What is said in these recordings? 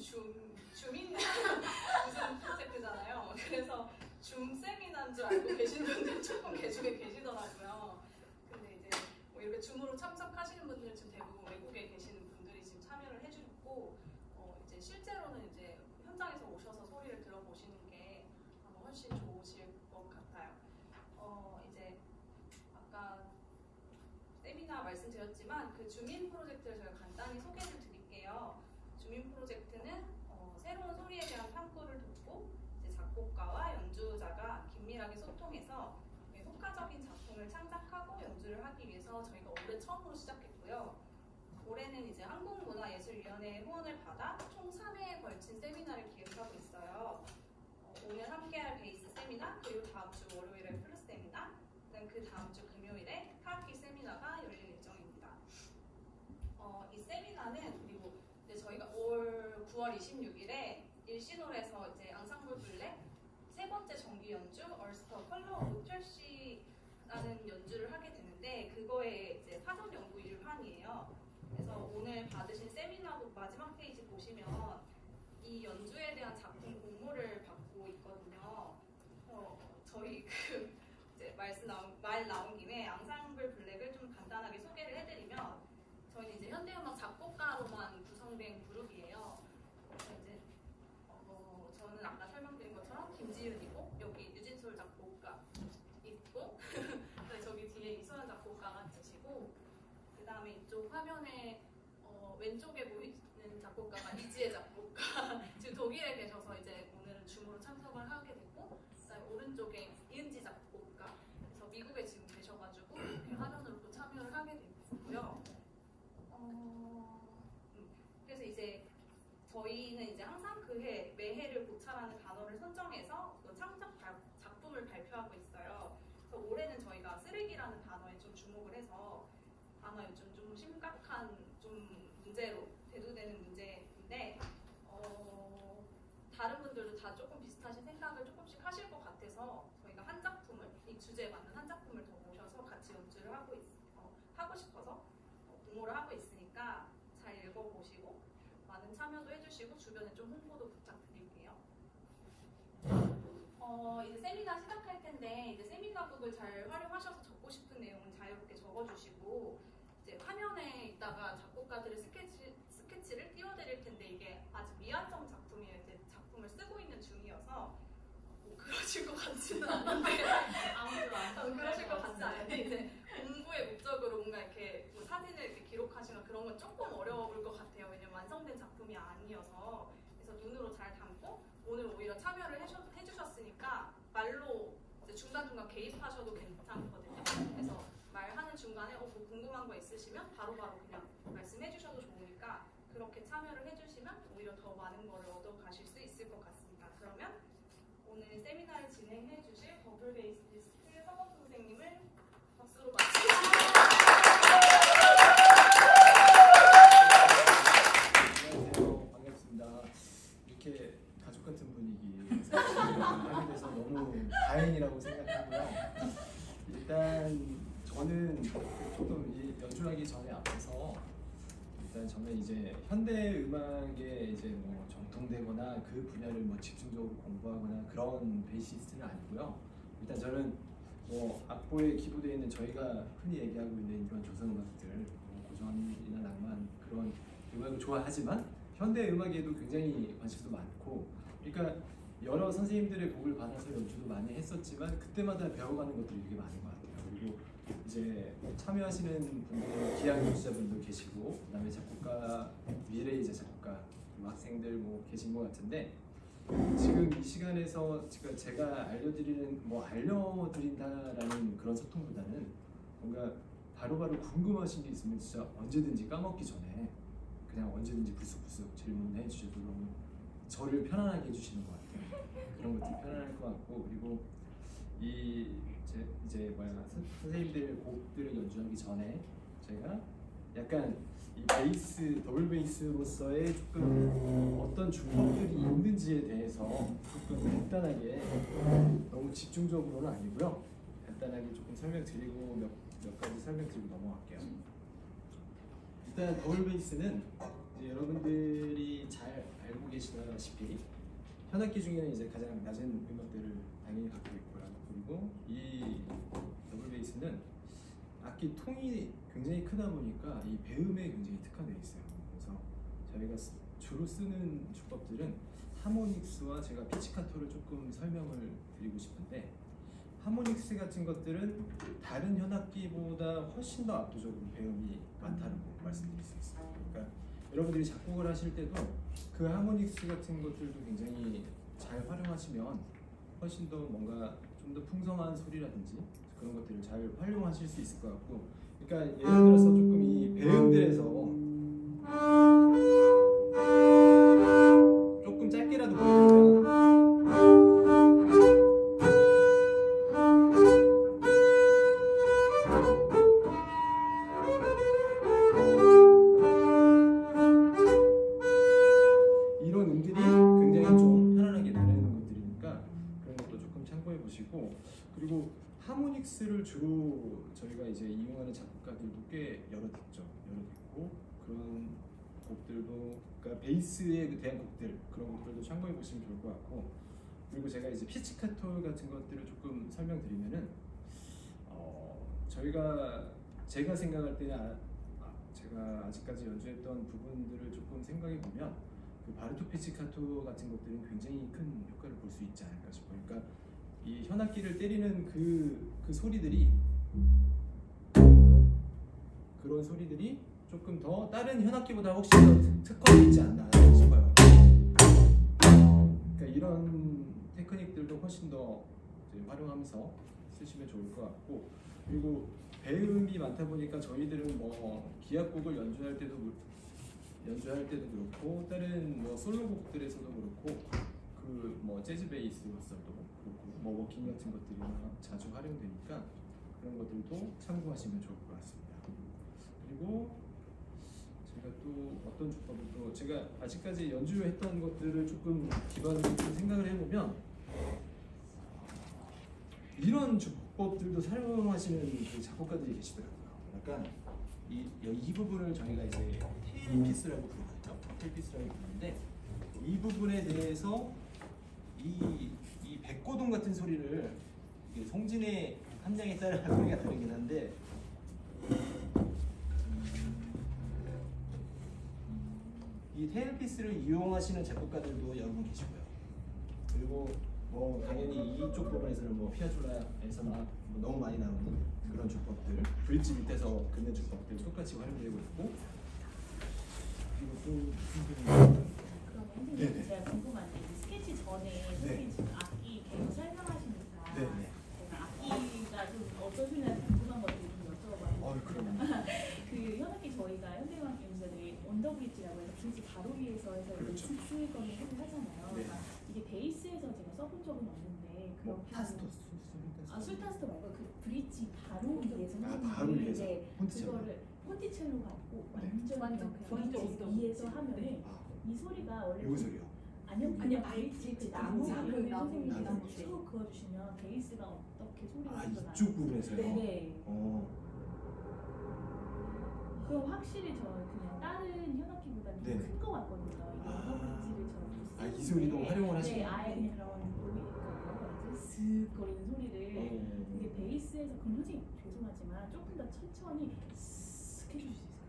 줌인 무슨 프로젝트잖아요. 그래서 줌 세미나인 줄 알고 계신 분들 조금 중에 계시더라고요. 근데 이제 뭐 이렇게 줌으로 참석하시는 분들 지금 대부분 외국에 계시는 분들이 지금 참여를 해주셨고, 이제 실제로는 이제 현장에서 오셔서 소리를 들어보시는 게 아마 훨씬 좋으실 것 같아요. 이제 아까 세미나 말씀드렸지만 그 줌인 프로젝트를 제가 간단히 소개를 드릴게요. 줌인 프로젝트는 새로운 소리에 대한 탐구를 돕고 이제 작곡가와 연주자가 긴밀하게 소통해서 효과적인 작품을 창작하고 연주를 하기 위해서 저희가 올해 처음으로 시작했고요. 올해는 이제 한국문화예술위원회의 후원을 받아 총 3회에 걸친 세미나를 기획하고 있어요. 오늘 함께할 베이스 세미나, 그리고 다음 주 월요일에 플루스 세미나, 그 다음 주 금요일에 타악기 세미나가 열릴 예정입니다. 이 세미나는 그리고 이제 저희가 올 9월 26일에 일신홀에서 이제 앙상블 블랙 세 번째 정기 연주 얼스터 컬러 오브 트래시라는 연주를 하게 되는데, 그거의 이제 사전 연구 일환이에요. 그래서 오늘 받으신 세미나북 마지막 페이지 보시면 이 연주에 대한 작품 공모를 받고 있거든요. 저희 이제 말 나온 김에 앙상블 블랙을 좀 간단하게 소개를 해드리면, 저희는 이제 현대음악 작곡가로만 구성된 그룹이에요. 그래서 이제 저는 아까 설명드린 것처럼 김지윤이고, 여기 유진솔 작곡가 있고 저기 뒤에 이소연 작곡가가 계시고, 그 다음에 이쪽 화면에 왼쪽에 보이는 작곡가가 이지혜 작곡가 지금 독일에 계셔서 이제 오늘은 줌으로 참석을 하게 됐고, 그다음에 오른쪽에 이은지 작곡가, 그래서 미국에 지금 계셔가지고 이렇게 화면으로 또 참여를 하게 됐고요. 그래서 이제 저희는 이제 항상 매해를 고찰하는 단어를 선정해서 창작 작품을 발표하고 있어요. 그래서 올해는 저희가 쓰레기라는 단어에 좀 주목을 해서, 아마 요즘 좀 심각한 문제로 대두되는 문제인데, 다른 분들도 다 조금 비슷하신 생각을 조금씩 하실 것 같아서 저희가 한 작품을, 이 주제에 맞는 한 작품을 더 모셔서 같이 연주를 하고 싶어서 공모를 하고 있으니까 잘 읽어보시고 많은 참여도 해주시고 주변에 좀 홍보도 부탁드릴게요. 이제 세미나 시작할 텐데, 이제 세미나북을 잘 활용하셔서 적고 싶은 내용은 자유롭게 적어주시고, 이제 화면에 있다가 작곡가들의 스케치를 띄워드릴 텐데, 이게 아직 미완성 작품이에요. 이제 작품을 쓰고 있는 중이어서 뭐 그러실 것 같지는 않은데 아무도 안 그러실 것 같지 않은데, 이제 공부의 목적으로 뭔가 이렇게 뭐 사진을 이렇게 기록하시거나 그런 건 조금 어려울 것 같아요. 왜냐면 완성된 작품이 아니어서. 그래서 눈으로 잘 담고, 오늘 오히려 참여를 해주셨으니까 말로 이제 중간중간 개입하셔도 괜찮거든요. 그래서 말하는 중간에 뭐 궁금한 거 있으시면 바로바로 그냥 말씀해 주셔도 좋으니까 그렇게 참여를 해주시면 오히려 더 많은 거를 얻어가실 수 있을 것 같습니다. 그러면 오늘 세미나를 진행해 주실 더블 베이시스트 서범 선생님을 박수로 맞추겠습니다. 안녕하세요. 반갑습니다. 이렇게 가족 같은 분위기에서 하게 돼서 너무 다행이라고 생각하고요. 일단 저는 조금 연주하기 전에 앞서서, 일단 저는 이제 현대 음악에 이제 뭐 정통되거나 그 분야를 뭐 집중적으로 공부하거나 그런 베이시스트는 아니고요. 일단 저는 뭐 악보에 기부되어 있는 저희가 흔히 얘기하고 있는 이런 조선 음악들, 뭐 고전이나 낭만 그런 음악을 좋아하지만 현대 음악에도 굉장히 관심도 많고, 그러니까 여러 선생님들의 곡을 받아서 연주도 많이 했었지만 그때마다 배워가는 것들이 되게 많은 것 같아요. 그리고 이제 참여하시는 분들, 기악 연주자분도 계시고, 그다음에 작곡가, 미래이자 작곡가, 학생들 뭐 계신 것 같은데, 지금 이 시간에서 제가 알려드린다라는 그런 소통보다는 뭔가 바로바로 궁금하신 게 있으면 진짜 언제든지 까먹기 전에 그냥 언제든지 불쑥불쑥 질문해 주셔도 너무 저를 편안하게 해주시는 것 같아요. 그런 것들이 편안할 것 같고, 그리고 선생님들 곡들을 연주하기 전에 제가 약간 이 베이스, 더블 베이스로서의 조금 어떤 주법들이 있는지에 대해서 조금 간단하게, 너무 집중적으로는 아니고요, 간단하게 조금 설명드리고 몇 가지 설명드리고 넘어갈게요. 일단 더블 베이스는 이제 여러분들이 잘 알고 계시다시피 현악기 중에는 이제 가장 낮은 음역대를 당연히 갖고 있고요. 그리고 이 더블 베이스는 악기 통이 굉장히 크다 보니까 이 배음에 굉장히 특화되어 있어요. 그래서 저희가 주로 쓰는 주법들은 하모닉스와 제가 피치카토를 조금 설명을 드리고 싶은데, 하모닉스 같은 것들은 다른 현악기보다 훨씬 더 압도적으로 배음이 많다는 거 말씀드릴 수 있어요. 그러니까 여러분들이 작곡을 하실 때도 그 하모닉스 같은 것들도 굉장히 잘 활용하시면 훨씬 더 뭔가 좀 더 풍성한 소리라든지 그런 것들을 잘 활용하실 수 있을 것 같고, 그러니까 예를 들어서 조금 이 배음들에서 조금 짧게라도 보여드릴까요? 이런 음들이 굉장히 좀 편안하게 나르는 것들이니까 그런 것도 조금 참고해 보시고, 그리고 하모닉스를 주로 저희가 이제 이용하는 작곡가들도 꽤 여러 있죠. 여러 있고, 그런 곡들도, 그러니까 베이스에 대한 곡들, 그런 곡들도 참고해 보시면 좋을 것 같고, 그리고 제가 이제 피치카토 같은 것들을 조금 설명드리면은 제가 생각할 때는 제가 아직까지 연주했던 부분들을 조금 생각해 보면 그 바르토 피치카토 같은 것들은 굉장히 큰 효과를 볼 수 있지 않을까 싶어요. 그러니까 이 현악기를 때리는 그 소리들이, 그런 소리들이 조금 더 다른 현악기보다 혹시 더 특화되어 있지 않나 싶어요. 그러니까 이런 테크닉들도 훨씬 더 이제 활용하면서 쓰시면 좋을 것 같고, 그리고 배음이 많다 보니까 저희들은 뭐 기악곡을 연주할 때도 그렇고, 다른 뭐 솔로곡들에서도 그렇고, 그 뭐 재즈 베이스로서도 그렇고, 뭐 워킹 같은 것들이나 자주 활용되니까 그런 것들도 참고하시면 좋을 것 같습니다. 그리고 제가 또 어떤 주법을, 또 제가 아직까지 연주했던 것들을 조금 기반으로 좀 생각을 해보면 이런 주법들도 사용하시는 그 작곡가들이 계시더라고요. 약간 이 부분을 저희가 이제 테일피스라고 부르거든요. 테일피스라고 부르는데, 이 부분에 대해서 이 백고동 같은 소리를, 이게 송진의 함량에 따라 소리가 다르긴 한데, 이 테일피스를 이용하시는 작곡가들도 여러 분 계시고요. 그리고 뭐 당연히 이쪽 부분에서는 뭐 피아졸라에서나 뭐 너무 많이 나오는 그런 주법들, 브릿지 밑에서 긋는 주법들 똑같이 활용되고 있고, 그리고 또 무슨 그럼 선생님, 네네. 제가 궁금한데 이 스케치 전에 선생님 지금 악기 계속 설명하시니까 네네. 제가 악기가 좀 어떤 소리나 궁금한 것들 좀 여쭤봐요. 그럼. 그 현악기 저희가 현대음악 연주자들이 언더브릿지라고 해서 브릿지 바로 위에서 해서 그렇죠. 스위거리 소리 하잖아요. 네. 그러니까 이게 베이스에서 제가 써본 적은 없는데 뭐 그렇게 타스토, 술타스토 말고 그 브릿지 바로 위에서 바로 위에서 이제 폰티첼로. 그거를 폰티첼로 갖고 네. 완전 브릿지 위에서 하면은 이 소리가 원래 요 소리요. 아니요, 아니요, 브릿지 그 나무, 나무 나무, 선생님이 나무. 쭉 그어주시면 베이스가 어떻게 소리가 나요? 이쪽 부분에서요. 네. 그럼 확실히 저 그냥 다른 현악기보다는 네네. 큰 거 같거든요. 이 언더브릿지를 저렇게 이 소리도 활용을 하시는 네, 아예 그냥 그런 뭐라고 하지? 슥 거리는 소리를 이게 베이스에서, 그럼 선생님 죄송하지만 조금 더 천천히 슥 해주실 수 있어요?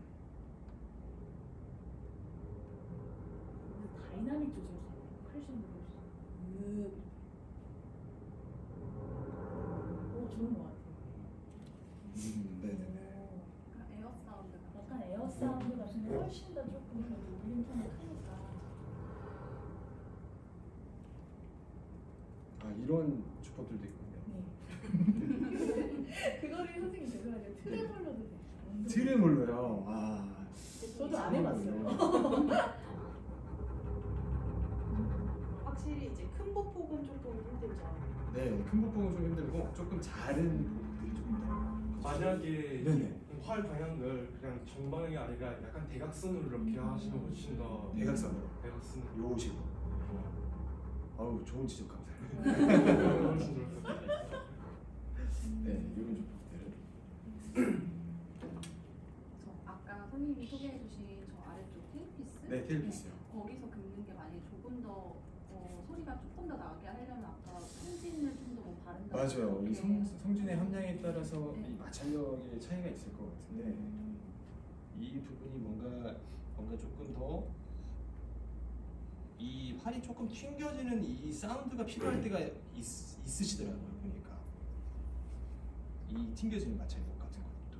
다이나믹 조절 크레션도 좋은 것 같아요. 네네네. 에어 사운드가 약간 에어 사운드가 좀 훨씬 더 조금 더 울림통이 크니까. 이런 주법들도 있군요. 네. 그거를 선생님 죄송한데 트레몰로도 돼요. 트레몰로요. 저도 안 해봤어요. 확실히 이제 큰 보폭은 조금 힘들죠. 네, 큰 부분은 좀 힘들고 조금 작은 부분들이 조금 더. 만약에 네네. 활 방향을 그냥 정방향이 아니라 약간 대각선으로 이렇게 하시면 훨씬 더 대각선으로. 대각선 요 식으로. 아우, 좋은 지적 감사해요. 훨씬 좋을 것 같아요. 네, 이런 주법들. 저 아까 선생님이 소개해주신 저 아래쪽 테일피스 네, 테일피스요. 거기서 긁는 게 만약에 조금 더 소리가 조금 더 나게 하려면 아까 성진을 좀 더 뭐 바른다. 맞아요. 이 이렇게. 성진의 함량에 따라서 네. 이 마찰력의 차이가 있을 것 같은데 이 부분이 뭔가 조금 더 이 활이 조금 튕겨지는 이 사운드가 필요할 때가 있으시더라고요. 보니까 이 튕겨지는 마찰력 같은 것도.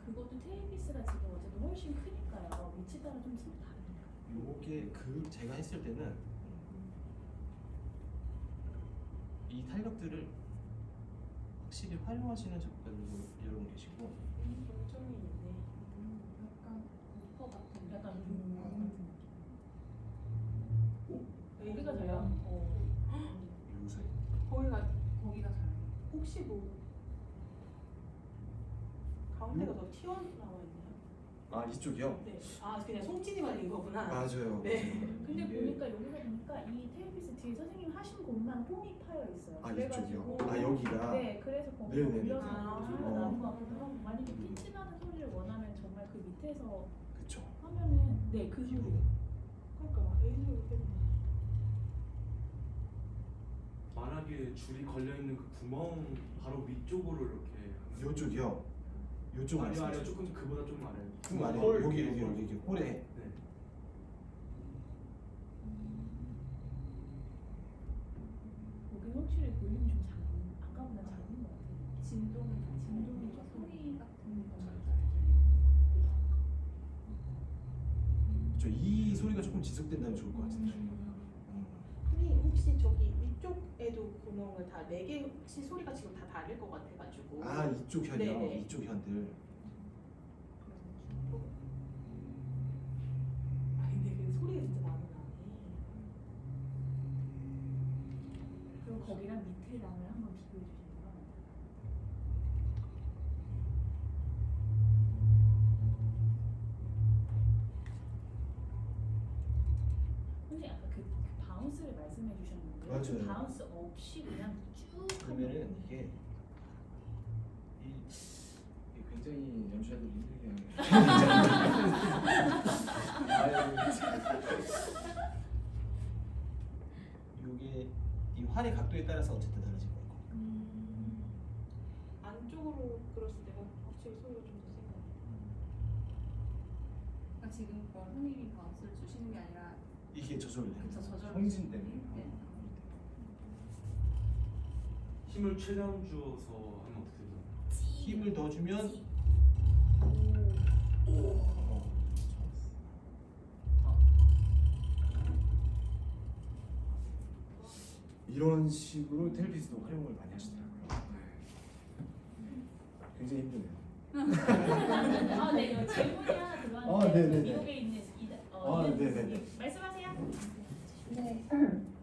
그것도 테일피스가 지금 어쨌든 훨씬 크니까요. 위치 따라 좀 소리 다르네요. 요게 제가 했을 때는 이 탄력들을 확실히 활용하시는 작가들도 여러 분 계시고 결정이 있네. 약간 우퍼 같은 약간 여기가 잘해요? 요새 거기가 잘. 혹시 뭐 가운데가 더 튀어나와 있나요? 아 이쪽이요? 네. 아 그냥 송진이 말린 거구나. 맞아요. 네. 맞아요. 근데 이게- 보니까 여기서 보니까 이 테일피스 뒤에 선생님 하신 곳만 홈이 파여 있어요. 아 그래가지고 이쪽이요? 아 여기가? 네, 그래서 거기 네네네. 올려서 아. 소리가 나는 것 같기도 하고 만약에 핀치 나는 소리를 원하면 정말 그 밑에서 그쵸. 하면은 네, 그 소리. 그러니까 A를 이렇게 만약에 줄이 걸려 있는 그 구멍 바로 위쪽으로 이렇게 요쪽이요? 요쪽 아니요 말씀하시죠? 조금 그보다 좀 아래요. 좀 아래요. 홀 여기 이렇게. 홀에. 네. 여기 확실히 볼륨이 좀 작은 아까보다 작은 것 같아요. 진동이 진동이 좀 조금 소리 같은 거. 그쵸. 이 소리가 조금 지속된다면 좋을 것 같은데. 선생님 혹시 저기 위쪽에도 구멍을 다 4개 혹시 소리가 지금 다 다를 것 같아가지고 아 이쪽 현이요? 네네. 이쪽 현들. 아 근데 그 소리가 진짜 많이 나네. 그럼 거기랑 밑에랑을 한번 비교해 주시면 근데 아까 그 바운스를 말씀해 주셨는데 맞아요. 그 바운스 없이 그냥 쭉 그러면은 이게 굉장히 연주자들 힘들게 이게 이 활의 각도에 따라서 어쨌든 달라질 거고. 안쪽으로 끌었을 때가 확실히 소리가 좀 더 센 것 같아요. 그러니까 지금 그 선생님이 바운스를 주시는 게 아니라 이게 저절로 그쵸, 저절로 성진 때문에. 네. 힘을 최대한 주어서 하면 어떻게 되죠? 힘을 더 주면 이런 식으로 텔레비전도 활용을 많이 하시더라고요. 굉장히 힘드네요. 아, 네, 여기 질문이 하나 들어왔는데 네네네. 미국에 있는 네네네. 말씀하세요. 네,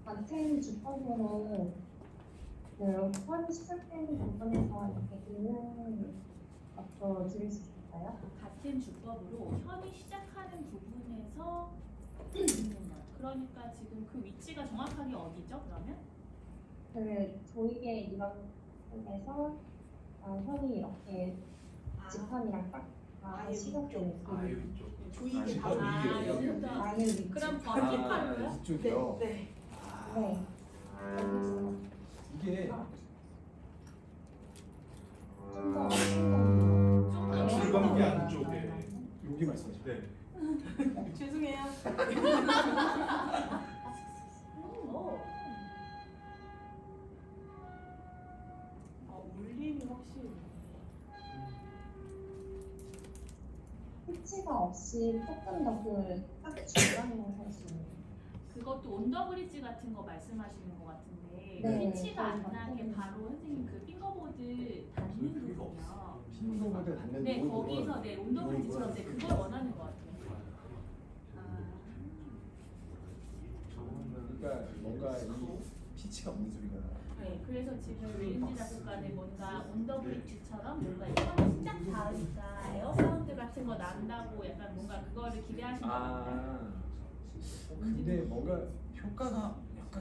같은 주법으로 그 펀 시작되는 부분에서 이렇게 있는 것도 들을 수 있을까요? 같은 주법으로 현이 시작하는 부분에서 있는 것. 그러니까 지금 그 위치가 정확하게 어디죠? 그러면? 그 조이게 이런 부분에서 현이 이렇게 지판이랑 딱 아예 시작되는 위쪽. 아예 부분. 위쪽. 조이게 아, 바로 아, 위에. 여기부터. 아예 위쪽. 그럼 버티판로요? 이쪽이요? 네. 네. 여기서 이게 좀더 아, 줄감기 안쪽에. 여기 말씀하시죠. 네. 죄송해요. 울림이 확실히. 피치가 없이 조금 더딱 중간으로 할 수 있는. 그것도 온더브리지 같은 거 말씀하시는 것 같은데 네, 피치가 안 거의 나게 같은 바로 선생님 그 핑거보드 닿는 부분이요. 핑거보드 닿는 네, 부분은 거기서 네 온더브리지처럼 네, 그걸 원하는 것 같아요. 그러니까 뭔가 이 피치가 없는 소리가 네, 그래서 지금 윌린지 작곡가는 뭔가 온더브리지처럼 뭔가 이거는 시작 닿으니까 에어 사운드 같은 거 난다고 약간 뭔가 그거를 기대하시는 것 같아요. 근데 뭔가 효과가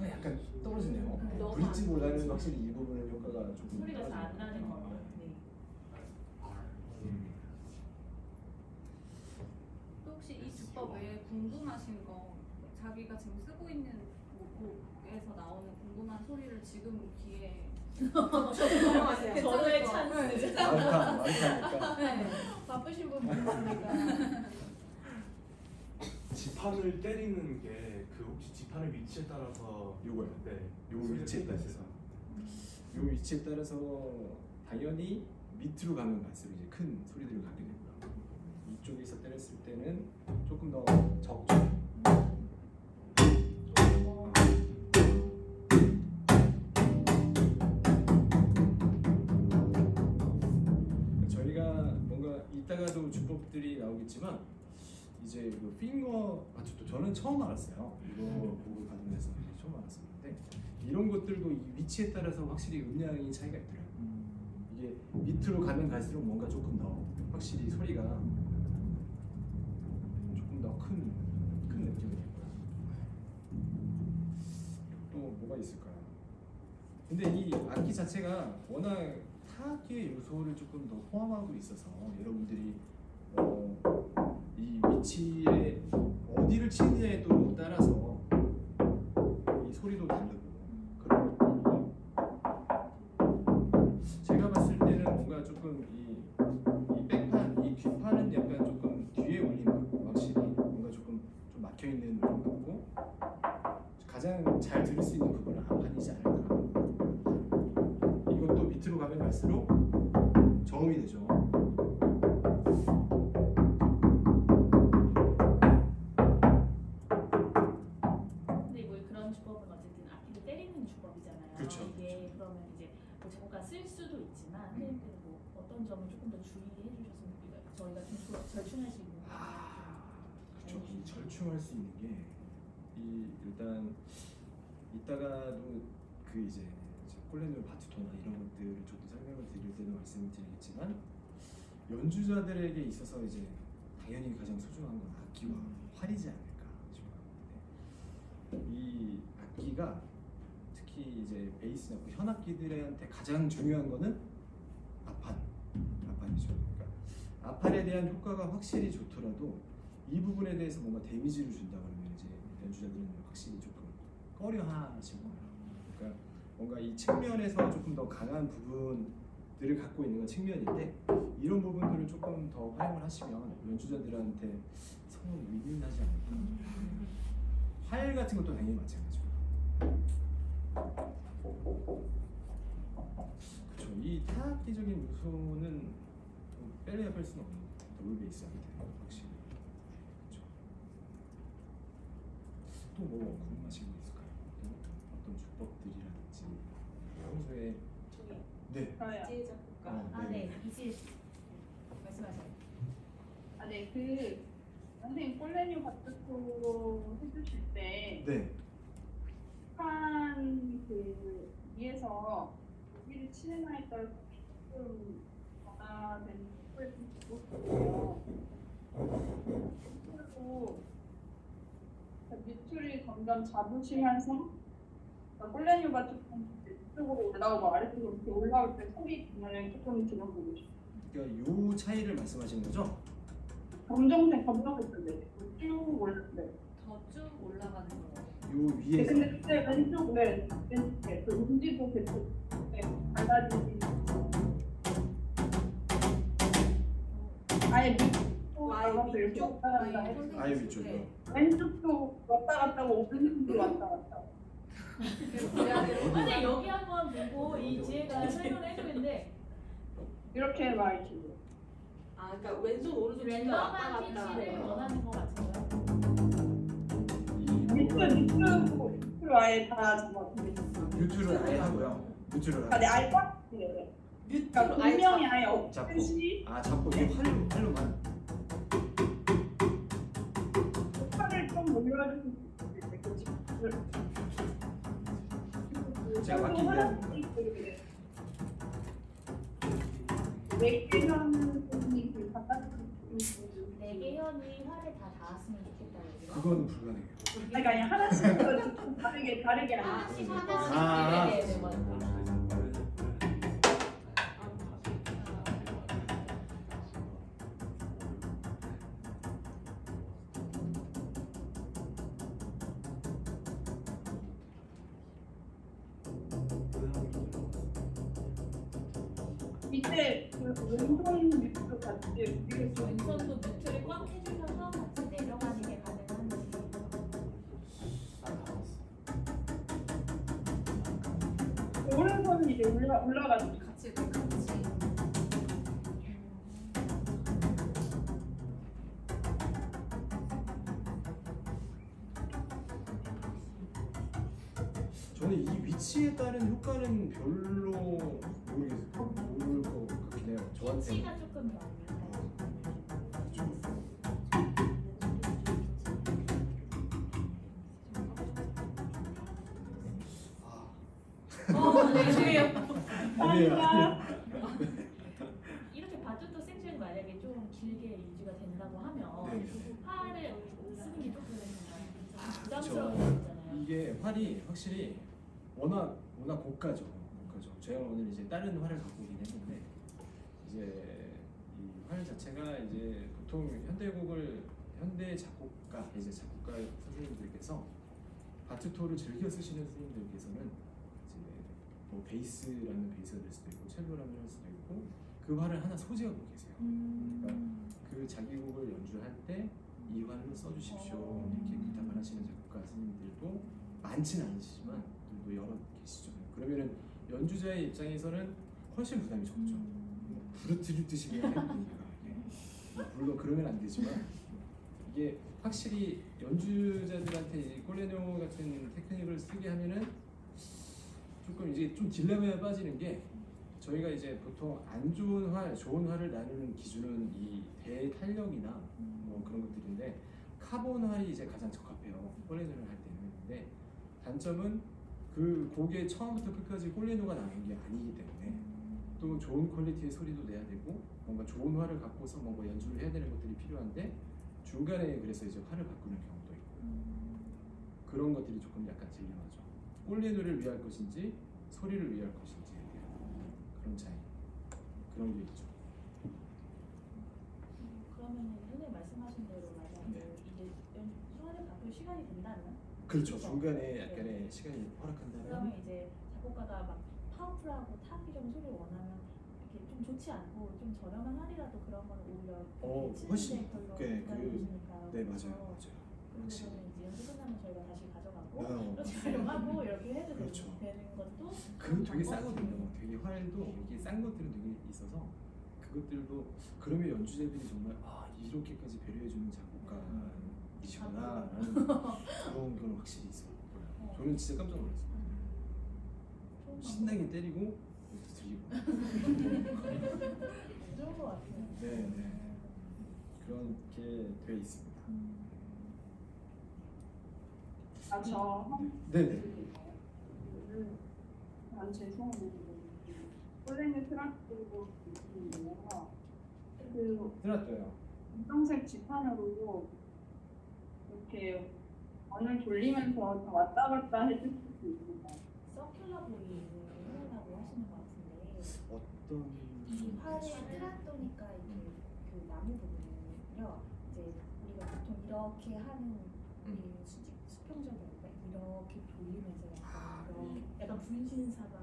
약간 떨어지네요. 너무 브릿지보다는 확실히 이 부분은 효과가 조금 소리가 잘 안 나는 거 같아요. 네. 또 주법 외에 궁금하신 거 자기가 지금 쓰고 있는 뭐 곡에서 나오는 궁금한 소리를 지금 귀에 넘어가세요. 저의 찬스. 마이크니까. 네. 바쁘신 분 많으니까. 지판을 때리는 게 그 혹시 지판의 위치에 따라서 요거요. 네. 요 위치에 따라서. 요 위치에 따라서 당연히 밑으로 가면 갈수록 이제 큰 소리들을 가게 되고요. 이쪽에서 때렸을 때는 조금 더 적죠. 저희가 뭔가 이따가도 주법들이 나오겠지만 이제 그 핑거 맞춤도 저는 처음 알았어요. 이거 보고 가동해서 이제 처음 알았었는데 이런 것들도 이 위치에 따라서 확실히 음량이 차이가 있더라고요. 이게 밑으로 가면 갈수록 뭔가 조금 더 확실히 소리가 조금 더 큰 느낌이 있고요. 또 뭐가 있을까요? 근데 이 악기 자체가 워낙 타악기의 요소를 조금 더 포함하고 있어서 여러분들이 이 위치에 어디를 치느냐에 또 따라서 이 소리도 다르고 그런 것들이 제가 봤을 때는 뭔가 조금 이 백판, 이 뒷판은 약간 조금 뒤에 올리면 확실히 뭔가 조금 좀 막혀 있는 느낌 같고 가장 잘 들을 수 있는 부분은 하판이지 않을까. 이것도 밑으로 가면 갈수록 저음이 되죠. 근데 뭐 그런 주법은 어쨌든 악기를 때리는 주법이잖아요. 그렇죠. 이게 그러면 이제 뭐 작곡가 쓸 수도 있지만 선생님께서 뭐 어떤 점을 조금 더 주의해 주셨으면 좋겠어요. 저희가 좀 절충할 수 있는 그렇죠. 이 절충할 수 있는 게 이 일단 이따가도 그 이제 콜레노 바투토나 이런 것들을 좀 더 설명을 드릴 때도 말씀을 드리겠지만 연주자들에게 있어서 이제 당연히 가장 소중한 건 악기와 활이지 않을까 싶어요. 이 악기가 특히 이제 베이스나 현악기들한테 가장 중요한 거는 앞판이죠. 그러니까 앞판에 대한 효과가 확실히 좋더라도 이 부분에 대해서 뭔가 데미지를 준다 그러면 이제 연주자들은 확실히 조금 꺼려하실 거예요. 그러니까 뭔가 이 측면에서 조금 더 강한 부분들을 갖고 있는 건 측면인데 이런 부분들을 조금 더 활용을 하시면 연주자들한테 성은 윈윈하지 않을까. 활 같은 것도 당연히 마찬가지고요. 그렇죠. 이 타악기적인 요소는 빼려야 뺄 수는 없는 더블 베이스 하게 되는 확실히. 그렇죠. 또 뭐 궁금하신 거 있을까요? 어떤 주법들이라든지 평소에 네. 저요. 이지혜 작곡가. 네. 이제 말씀하세요. 네, 그 선생님 콜레뉴 바투토 해주실 때 네. 한 그 위에서 여기를 치느냐에 따라서 조금 변화되는 거를 좀 보고 싶어요. 그리고 밑줄이 점점 잡으시면서 콜레뉴 바투토 이쪽으로 올라오고 아래쪽으로 이렇게 올라올 때 소리 정말 조금 들어보고 싶어요. 그러니까 요 차이를 말씀하시는 거죠? 검정색 텐데 쭉 올랐는데. 더 쭉 올라가는 거. 요 위에서 근데 그때 왼쪽 왼쪽에 그 음지도 계속 달라지지. 아예 밑으로 나가서 이렇게 왔다 갔다 해. 아예 위쪽이요. 왼쪽도 왔다 갔다 하고 오른쪽도 왔다 갔다 하고. 근데 여기 한번 보고 이 지혜가 설명을 해주는데 이렇게 막 이렇게. 아, 그러니까 왼손 오른손 둘다 랜덤한 왔다 갔다. 피치를 원하는 것 같아요. 밑으로 아예 다 잡아주고. 뮤트를 아예 하고요. 뮤트를 아, 네, 하고. 아예 꽉. 그러니까 뮤트로 아예 분명히 아예 잡고. 없듯이 잡고 이게 활로만. 팔을 좀 올려주고 싶어요. 제가 맡긴 대로. 맥주는 그 바깥. 네 개 현이 활에 다 닿았으면 좋겠다고. 그거는 불가능해요. 아니 하나씩 좀 다르게 아니라. 하나씩 아. 하나씩 네, 맞아요. 밑에 그 왼손 밑도 같이 이게 좀 왼손도 뮤트를 꽉 해주셔서 같이 내려가는 게 가능한지. 오른손이 이제 올라가죠. 같이 이렇게 같이 저는 이 위치에 따른 효과는 별로 모를 것 같긴 해요. 저한테. 위치가 조금 다르니까요. 아, 네. 아니에요. 이렇게 바투토 섹션이 만약에 좀 길게 유지가 된다고 하면 네. 팔을 쓰는 게 조금 부담스러운 그렇죠. 거잖아요. 이게 활이 확실히 워낙 고가죠. 제가 오늘 이제 다른 활을 갖고 오긴 했는데 이제 이 활 자체가 이제 보통 현대 작곡가 선생님들께서 바투토를 즐겨 쓰시는 선생님들께서는 이제 뭐 베이스라는 베이스가 될 수도 있고 첼로라는 할 수도 있고 그 활을 하나 소지하고 계세요. 그러니까 그 자기 곡을 연주할 때 이 활로 써주십시오 이렇게 부탁을 하시는 작곡가 선생님들도 많지는 않으시지만 또 여러 계시죠. 그러면은 연주자의 입장에서는 훨씬 부담이 적죠. 부르트듯이 그냥 해야 되니까. 물론 그러면 안 되지만 이게 확실히 연주자들한테 이 꼴레뇨 같은 테크닉을 쓰게 하면은 조금 이제 좀 딜레마에 빠지는 게 저희가 이제 보통 안 좋은 활, 좋은 활을 나누는 기준은 이 대탄력이나 뭐 그런 것들인데 카본 활이 이제 가장 적합해요. 꼴레뇨를 할 때는. 근데 단점은 그 곡의 처음부터 끝까지 꼴레뇨가 나는 게 아니기 때문에 또 좋은 퀄리티의 소리도 내야 되고 뭔가 좋은 활을 갖고서 뭔가 연주를 해야 되는 것들이 필요한데 중간에 그래서 이제 활을 바꾸는 경우도 있고 그런 것들이 조금 약간 딜레마죠. 꼴레뇨를 위할 것인지 소리를 위할 것인지에 대한 그런 차이, 그런 게 있죠. 그러면은 선생님 말씀하신 대로 만약에 네. 이게 소화를 바꿀 시간이 된다면 그렇죠. 그렇죠. 중간에 약간의 네. 시간이 허락한다면 그러면 이제 작곡가가 막 파워풀하고 타기적인 소리를 원하면 이렇게 좀 좋지 않고 좀 저렴한 할이라도 그런 거는 오히려 훨씬 별로 네, 부담이 되시니까 네 맞아요. 그래서 이제 연습 끝나면 저희가 다시 가져가고 네, 또 재활용하고 이렇게 해도 그렇죠. 되는 것도 그 되게 방법이네요. 싸거든요. 되게 활도 이게 싼 것들은 되게 있어서 그것들도 그러면 연주자들이 정말 이렇게까지 배려해주는 작곡가이시구나라는 그런 건 확실히 있어요. 저는 진짜 깜짝 놀랐어요. 신나게 때리고 들리고. 좋은 것 같아요. 네. 그렇게 돼 있습니다. 네네. 난 죄송한데 꼴레뇨 트라크도 있는데요. 그 들었어요. 검정색 지판으로 이렇게 원을 돌리면서 왔다 갔다 해줄 수도 있고. 서큘러 보이를 해달라고 하시는 것 같은데 어떤 이 활의 트라토니까 이게 그 나무 부분은요 이제 우리가 보통 이렇게 하는 이 수평적인 이렇게 돌리면서 약간 분신사가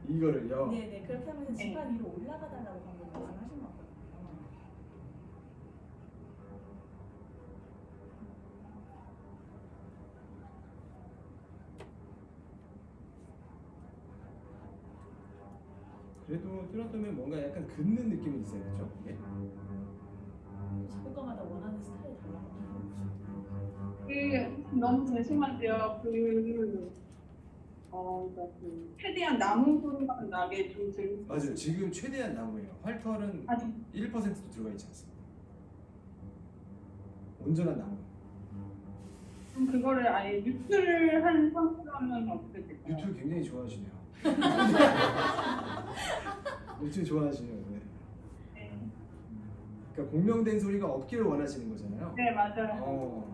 이거를요. 네네 그렇게 하면서 지판 위로 올라가달라고 방금 말씀하신 것 같거든요. 그래도 뚜렷하면 뭔가 약간 긋는 느낌이 있어요, 그렇죠? 네. 작곡가마다 원하는 스타일이 달라요. 너무 죄송한데요. 그러니까 최대한 나무 소리가 나게 좀 들으세요. 맞아요. 지금 최대한 나무예요. 활털은 아직 1%도 들어가 있지 않습니다. 온전한 나무. 그럼 그거를 아예 뮤트를 한 상태라면 어떻게 될까요? 유튜브 굉장히 좋아하시네요. 유튜브 좋아하시네요. 네. 그러니까 공명된 소리가 없기를 원하시는 거잖아요. 네, 맞아요.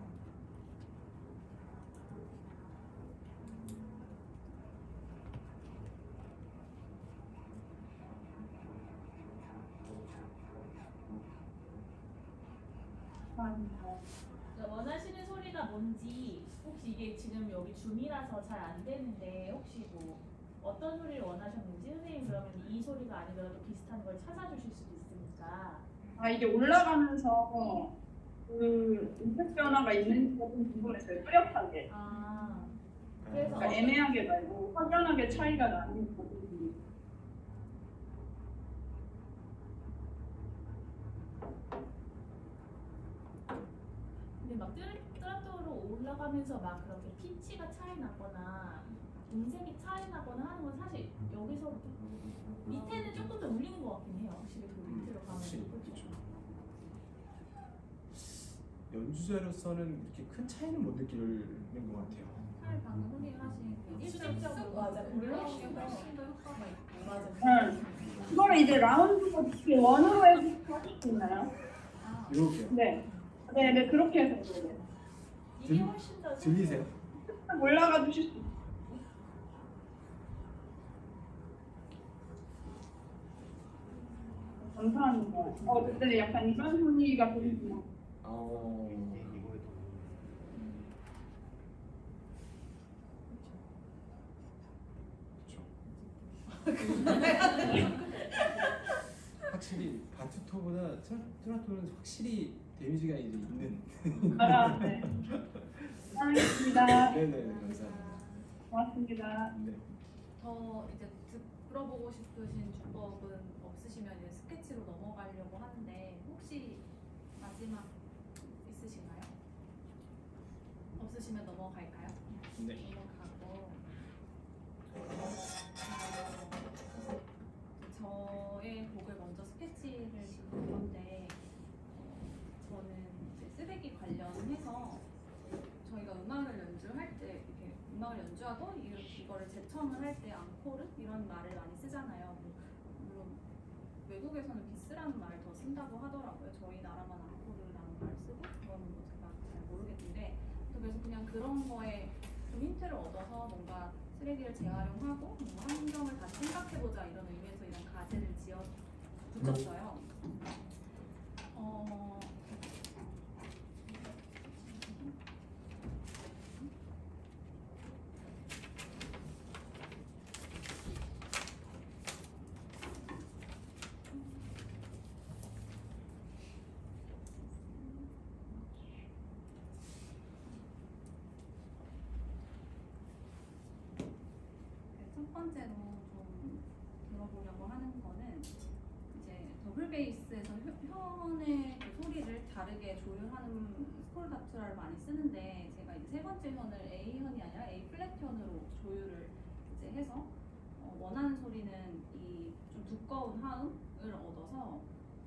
원하시는 소리가 뭔지 혹시 이게 지금 여기 줌이라서 잘 안 되는데 혹시 뭐 어떤 소리를 원하셨는지 선생님 그러면 이 소리가 아니더라도 비슷한 걸 찾아주실 수도 있으니까. 아 이게 올라가면서 그 음색 변화가 있는지가 좀 궁금했어요. 뚜렷하게. 아 그래서 그러니까 애매하게 말고 확연하게 차이가 나는 부분이. 근데 막 뚜렷으로 올라가면서 막 그렇게 피치가 차이 나거나 음색이 차이 나거나 하는 건 사실 여기서부터 밑에는 조금 더 울리는 것 같긴 해요. 확실히 그 밑으로 가면. 확실히 그렇죠. 연주자로서는 이렇게 큰 차이는 못 느끼는 것 같아요. 사실 방금 선생님 하신 그 수직적으로 맞아. 올라오는 게 훨씬 더 효과가 있고 맞아. 응. 그거를 이제 라운드로 어떻게 원으로 해서 하실 수 있나요? 이렇게요. 네. 네, 그렇게 해서 그래요. 이게 훨씬 더 들리세요? 올라가 주실 수 있어요. 감사합니다. 근데 약간 이런 분위기가 보이구나. 확실히 바투토보다 트라토는 확실히 데미지가 이제 있는. 네. 알겠습니다. 네네 감사합니다. 고맙습니다. 네. 더 이제 들어보고 싶으신 주법은 없으시면 이제 스케치로 넘어가려고 하는데 혹시 마지막 있으신가요? 없으시면 넘어갈까요? 네. 넘어가고 저의 곡을 먼저 스케치를 지금 볼 건데 저는 이제 쓰레기 관련해서 저희가 음악을 연주할 때 이렇게 음악을 연주하고 이거를 재청을 할 때 앙코르 이런 말을 많이 쓰잖아요. 물론 외국에서는 비스라는 말을 더 쓴다고 하더라고요. 저희 나라만 앙코르라는 말을 쓰고 그거는 뭐 제가 잘 모르겠는데 그래서 그냥 그런 거에 좀 힌트를 얻어서 뭔가 쓰레기를 재활용하고 뭔가 환경을 다시 생각해보자 이런 의미에서 이런 가제를 붙였어요. 첫 번째로 좀 들어보려고 하는 거는 이제 더블 베이스에서 현의 그 소리를 다르게 조율하는 스콜다투라를 많이 쓰는데 제가 이제 세 번째 현을 A 현이 아니라 A 플랫 현으로 조율을 이제 해서 원하는 소리는 이 좀 두꺼운 하음을 얻어서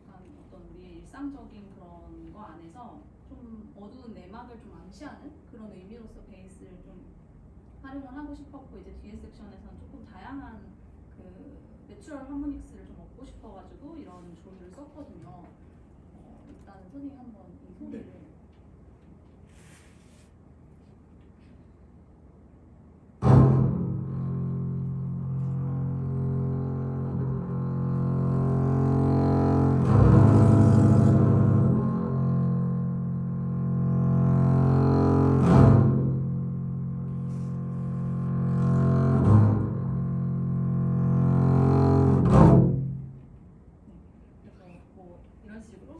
약간 어떤 우리의 일상적인 그런 거 안에서 좀 어두운 내막을 좀 암시하는 그런 의미로서 베이스를 좀 활용을 하고 싶었고 이제 뒤에 섹션에서는 조금 다양한 그 내추럴 하모닉스를 좀 얻고 싶어가지고 이런 조율을 썼거든요. 일단은 선생님 한번 이 소리를 네.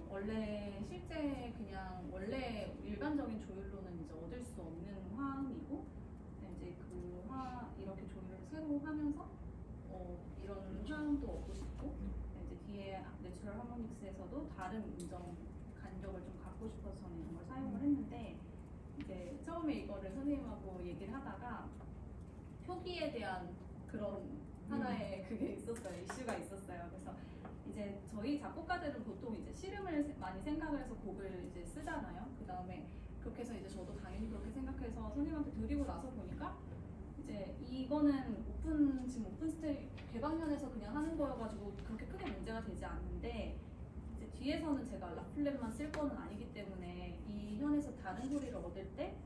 원래 실제 그냥 원래 일반적인 조율로는 이제 얻을 수 없는 화음이고 이제 이렇게 조율을 새로 하면서 이런 화음도 얻고 싶고 이제 뒤에 내추럴 하모닉스에서도 다른 음정 간격을 좀 갖고 싶어서 저는 이런 걸 사용을 했는데 이제 처음에 이거를 선생님하고 얘기를 하다가 표기에 대한 그런 하나의 그게 있었어요. 이슈가 있었어요. 그래서 이제 저희 작곡가들은 보통 이제 씨름을 많이 생각을 해서 곡을 이제 쓰잖아요. 그 다음에 그렇게 해서 이제 저도 당연히 그렇게 생각해서 선생님한테 드리고 나서 보니까 이제 이거는 지금 오픈 스테이 개방현에서 그냥 하는 거여가지고 그렇게 크게 문제가 되지 않는데 이제 뒤에서는 제가 라플렛만 쓸 거는 아니기 때문에 이 현에서 다른 소리를 얻을 때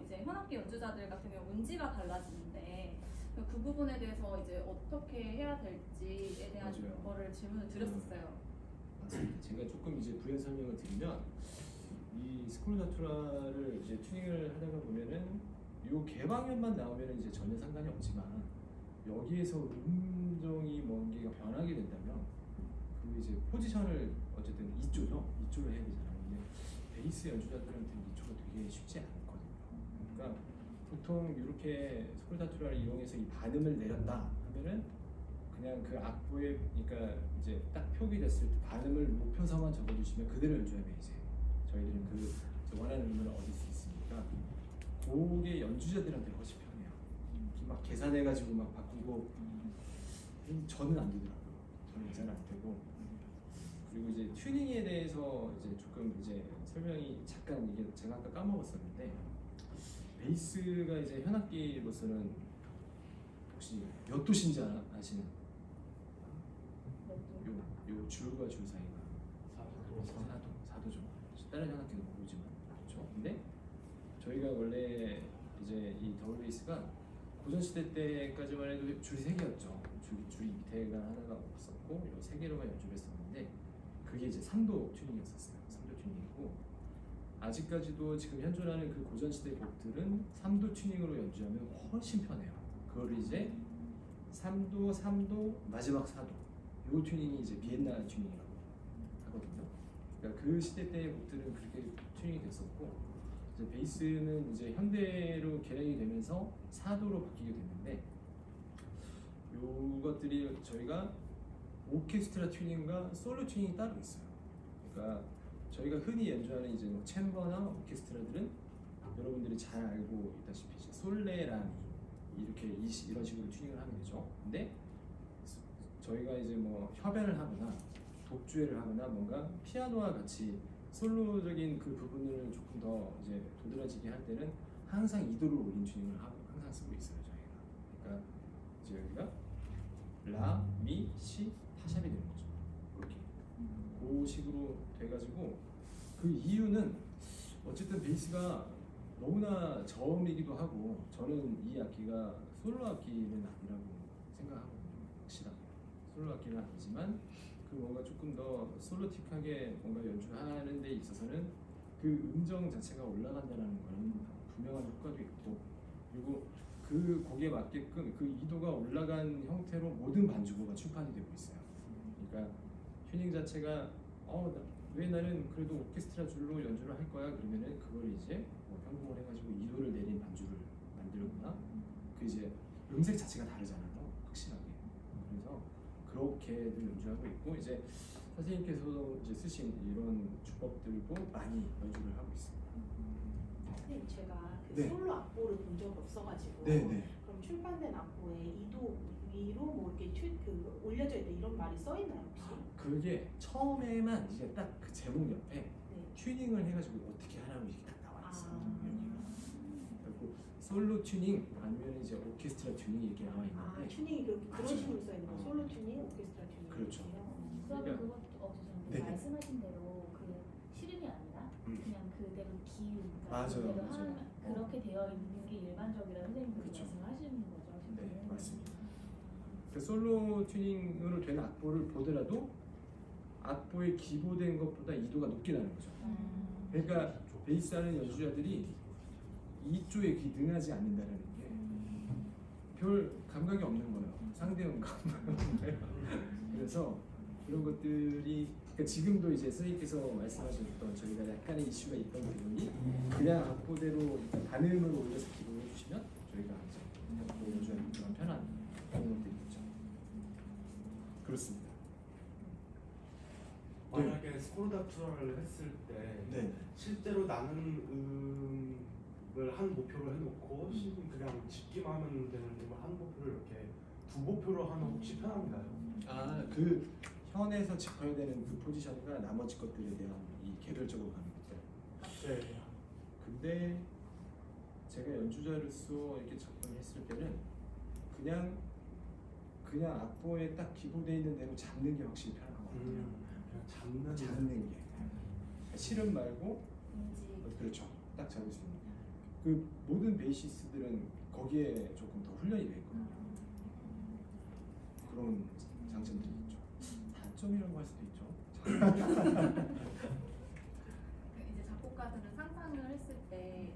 이제 현악기 연주자들 같은 경우 운지가 달라지는데 그 부분에 대해서 이제 어떻게 해야 될지에 대한 거를 질문을 드렸었어요. 맞습니다. 제가 조금 이제 부연 설명을 드리면 이 스콜라투라를 이제 튜닝을 하다가 보면은 요 개방현만 나오면 이제 전혀 상관이 없지만 여기에서 음정이 뭔가 변하게 된다면 그 이제 포지션을 어쨌든 이쪽으로 해야 되잖아요. 근데 베이스 연주자들한테는 이쪽가 되게 쉽지 않거든요. 그러니까 보통 이렇게 스콜라투라를 이용해서 이 반음을 내렸다 하면은 그냥 그 악보에 그러니까 이제 딱 표기됐을 때 반음을 높여서만 적어주시면 그대로 연주하면 이제 저희들은 그 원하는 음을 얻을 수 있으니까 그게 연주자들한테 훨씬 편해요. 막 계산해가지고 막 바꾸고 저는 안 되더라고요. 저는 잘 안 되고 그리고 이제 튜닝에 대해서 이제 조금 이제 설명이 잠깐 이게 제가 아까 까먹었었는데 베이스가 이제 현악기로서는 혹시 몇 도신지 아시는? 요 줄과 줄 사이가 4도 정도. 다른 현악기는 모르지만 그렇죠. 근데 저희가 원래 이제 이 더블 베이스가 고전 시대 때까지만 해도 줄이 3개였죠. 줄이 밑에가 하나가 없었고 요 3개로만 연주를 했었는데 그게 이제 3도 튜닝이었었어요. 3도 튜닝이고 아직까지도 지금 현존하는 그 고전 시대 곡들은 3도 튜닝으로 연주하면 훨씬 편해요. 그걸 이제 3도, 마지막 4도 요 튜닝이 이제 비엔나 튜닝이라고 하거든요. 그러니까 그 시대 때의 곡들은 그렇게 튜닝이 됐었고 이제 베이스는 이제 현대로 개량이 되면서 4도로 바뀌게 됐는데 요것들이 저희가 오케스트라 튜닝과 솔로 튜닝이 따로 있어요. 그러니까 저희가 흔히 연주하는 이제 뭐 챔버나 오케스트라들은 여러분들이 잘 알고 있다시피 이제 솔레라미 이렇게 이런 식으로 튜닝을 하면 되죠. 근데 저희가 이제 뭐 협연을 하거나 독주회를 하거나 뭔가 피아노와 같이 솔로적인 그 부분을 조금 더 이제 도드라지게 할 때는 항상 2도를 올린 튜닝을 하고 항상 쓰고 있어요 저희가. 그러니까 이제 여기가 라, 미, 시, 타샵이 되는 거죠. 이렇게 그 식으로 돼가지고 그 이유는 어쨌든 베이스가 너무나 저음이기도 하고 저는 이 악기가 솔로 악기는 아니라고 생각하거든요. 확실하게 솔로 악기는 아니지만 그 뭔가 조금 더 솔로틱하게 뭔가 연주하는 데 있어서는 그 음정 자체가 올라간다는 거는 분명한 효과도 있고 그리고 그 곡에 맞게끔 그 2도가 올라간 형태로 모든 반주가 출판이 되고 있어요. 그러니까 튜닝 자체가 왜 나는 그래도 오케스트라 줄로 연주를 할 거야 그러면은 그걸 이제 뭐 변경을 해가지고 2도를 내린 반주를 만들거나 그 이제 음색 자체가 다르잖아요. 확실하게. 그래서 그렇게들 연주하고 있고 이제 선생님께서도 이제 쓰신 이런 주법들도 많이 연주를 하고 있습니다. 선생님 제가 그 네. 솔로 악보를 본 적이 없어가지고 네네. 그럼 출판된 악보에 2도 위로 뭐 이렇게 그 올려져 있다 이런 말이 써 있나요 혹시? 그게 처음에만 이제 딱 그 제목 옆에 네. 튜닝을 해가지고 어떻게 하라고 이렇게 딱 나와 있어요. 아. 그리고 솔로 튜닝 아니면 이제 오케스트라 튜닝이 이렇게 나와 있는데 튜닝이 그런 맞아요. 식으로 써 있는 거 솔로 튜닝, 오케스트라 튜닝. 그렇죠. 그러면 그러니까- 그것도 죄송한데 네네. 말씀하신 대로 그 실음이 아니라 그냥 그대로 기운 맞아요, 그대로 맞아요. 하면 그렇게 되어 있는 게 일반적이라 선생님께서 그렇죠. 말씀하시는 거죠. 네, 지금. 맞습니다. 그 솔로 튜닝으로 된 악보를 보더라도 악보에 기보된 것보다 2도가 높게 나는 거죠. 그러니까 베이스 하는 연주자들이 2조에 능하지 않는다는 게 별 감각이 없는 거예요. 상대음 감각이 없는 거예요. 그래서 그런 것들이 그러니까 지금도 이제 선생님께서 말씀하셨던 저희가 약간의 이슈가 있던 부분이 그냥 악보대로 반음을 올려서 기본해 주시면 저희가 이제 악보 연주하는 그런 편한 그런 것들이 있죠. 그렇습니다. 만약에 스콜다투라를 했을 때 네. 실제로 나는 음을 한 보표로 해놓고 그냥 집기만 하면 되는 음을 한 보표를 이렇게 두 보표로 하면 혹시 편한가요? 그 현에서 짚어야 되는 그 포지션과 나머지 것들에 대한 이 개별적으로 가는 것들. 네. 근데 제가 연주자로서 이렇게 접근을 했을 때는 그냥 악보에 딱 기본되어 있는 대로 잡는 게 확실히 편한 것 같아요. 그냥 잡는 게 실험 말고 그렇죠. 딱 잡을 수 있는 그 모든 베이시스트들은 거기에 조금 더 훈련이 돼 있거든요. 그런 장점들이 있죠. 단점이라고 할 수도 있죠. 이제 작곡가 세팅을 했을 때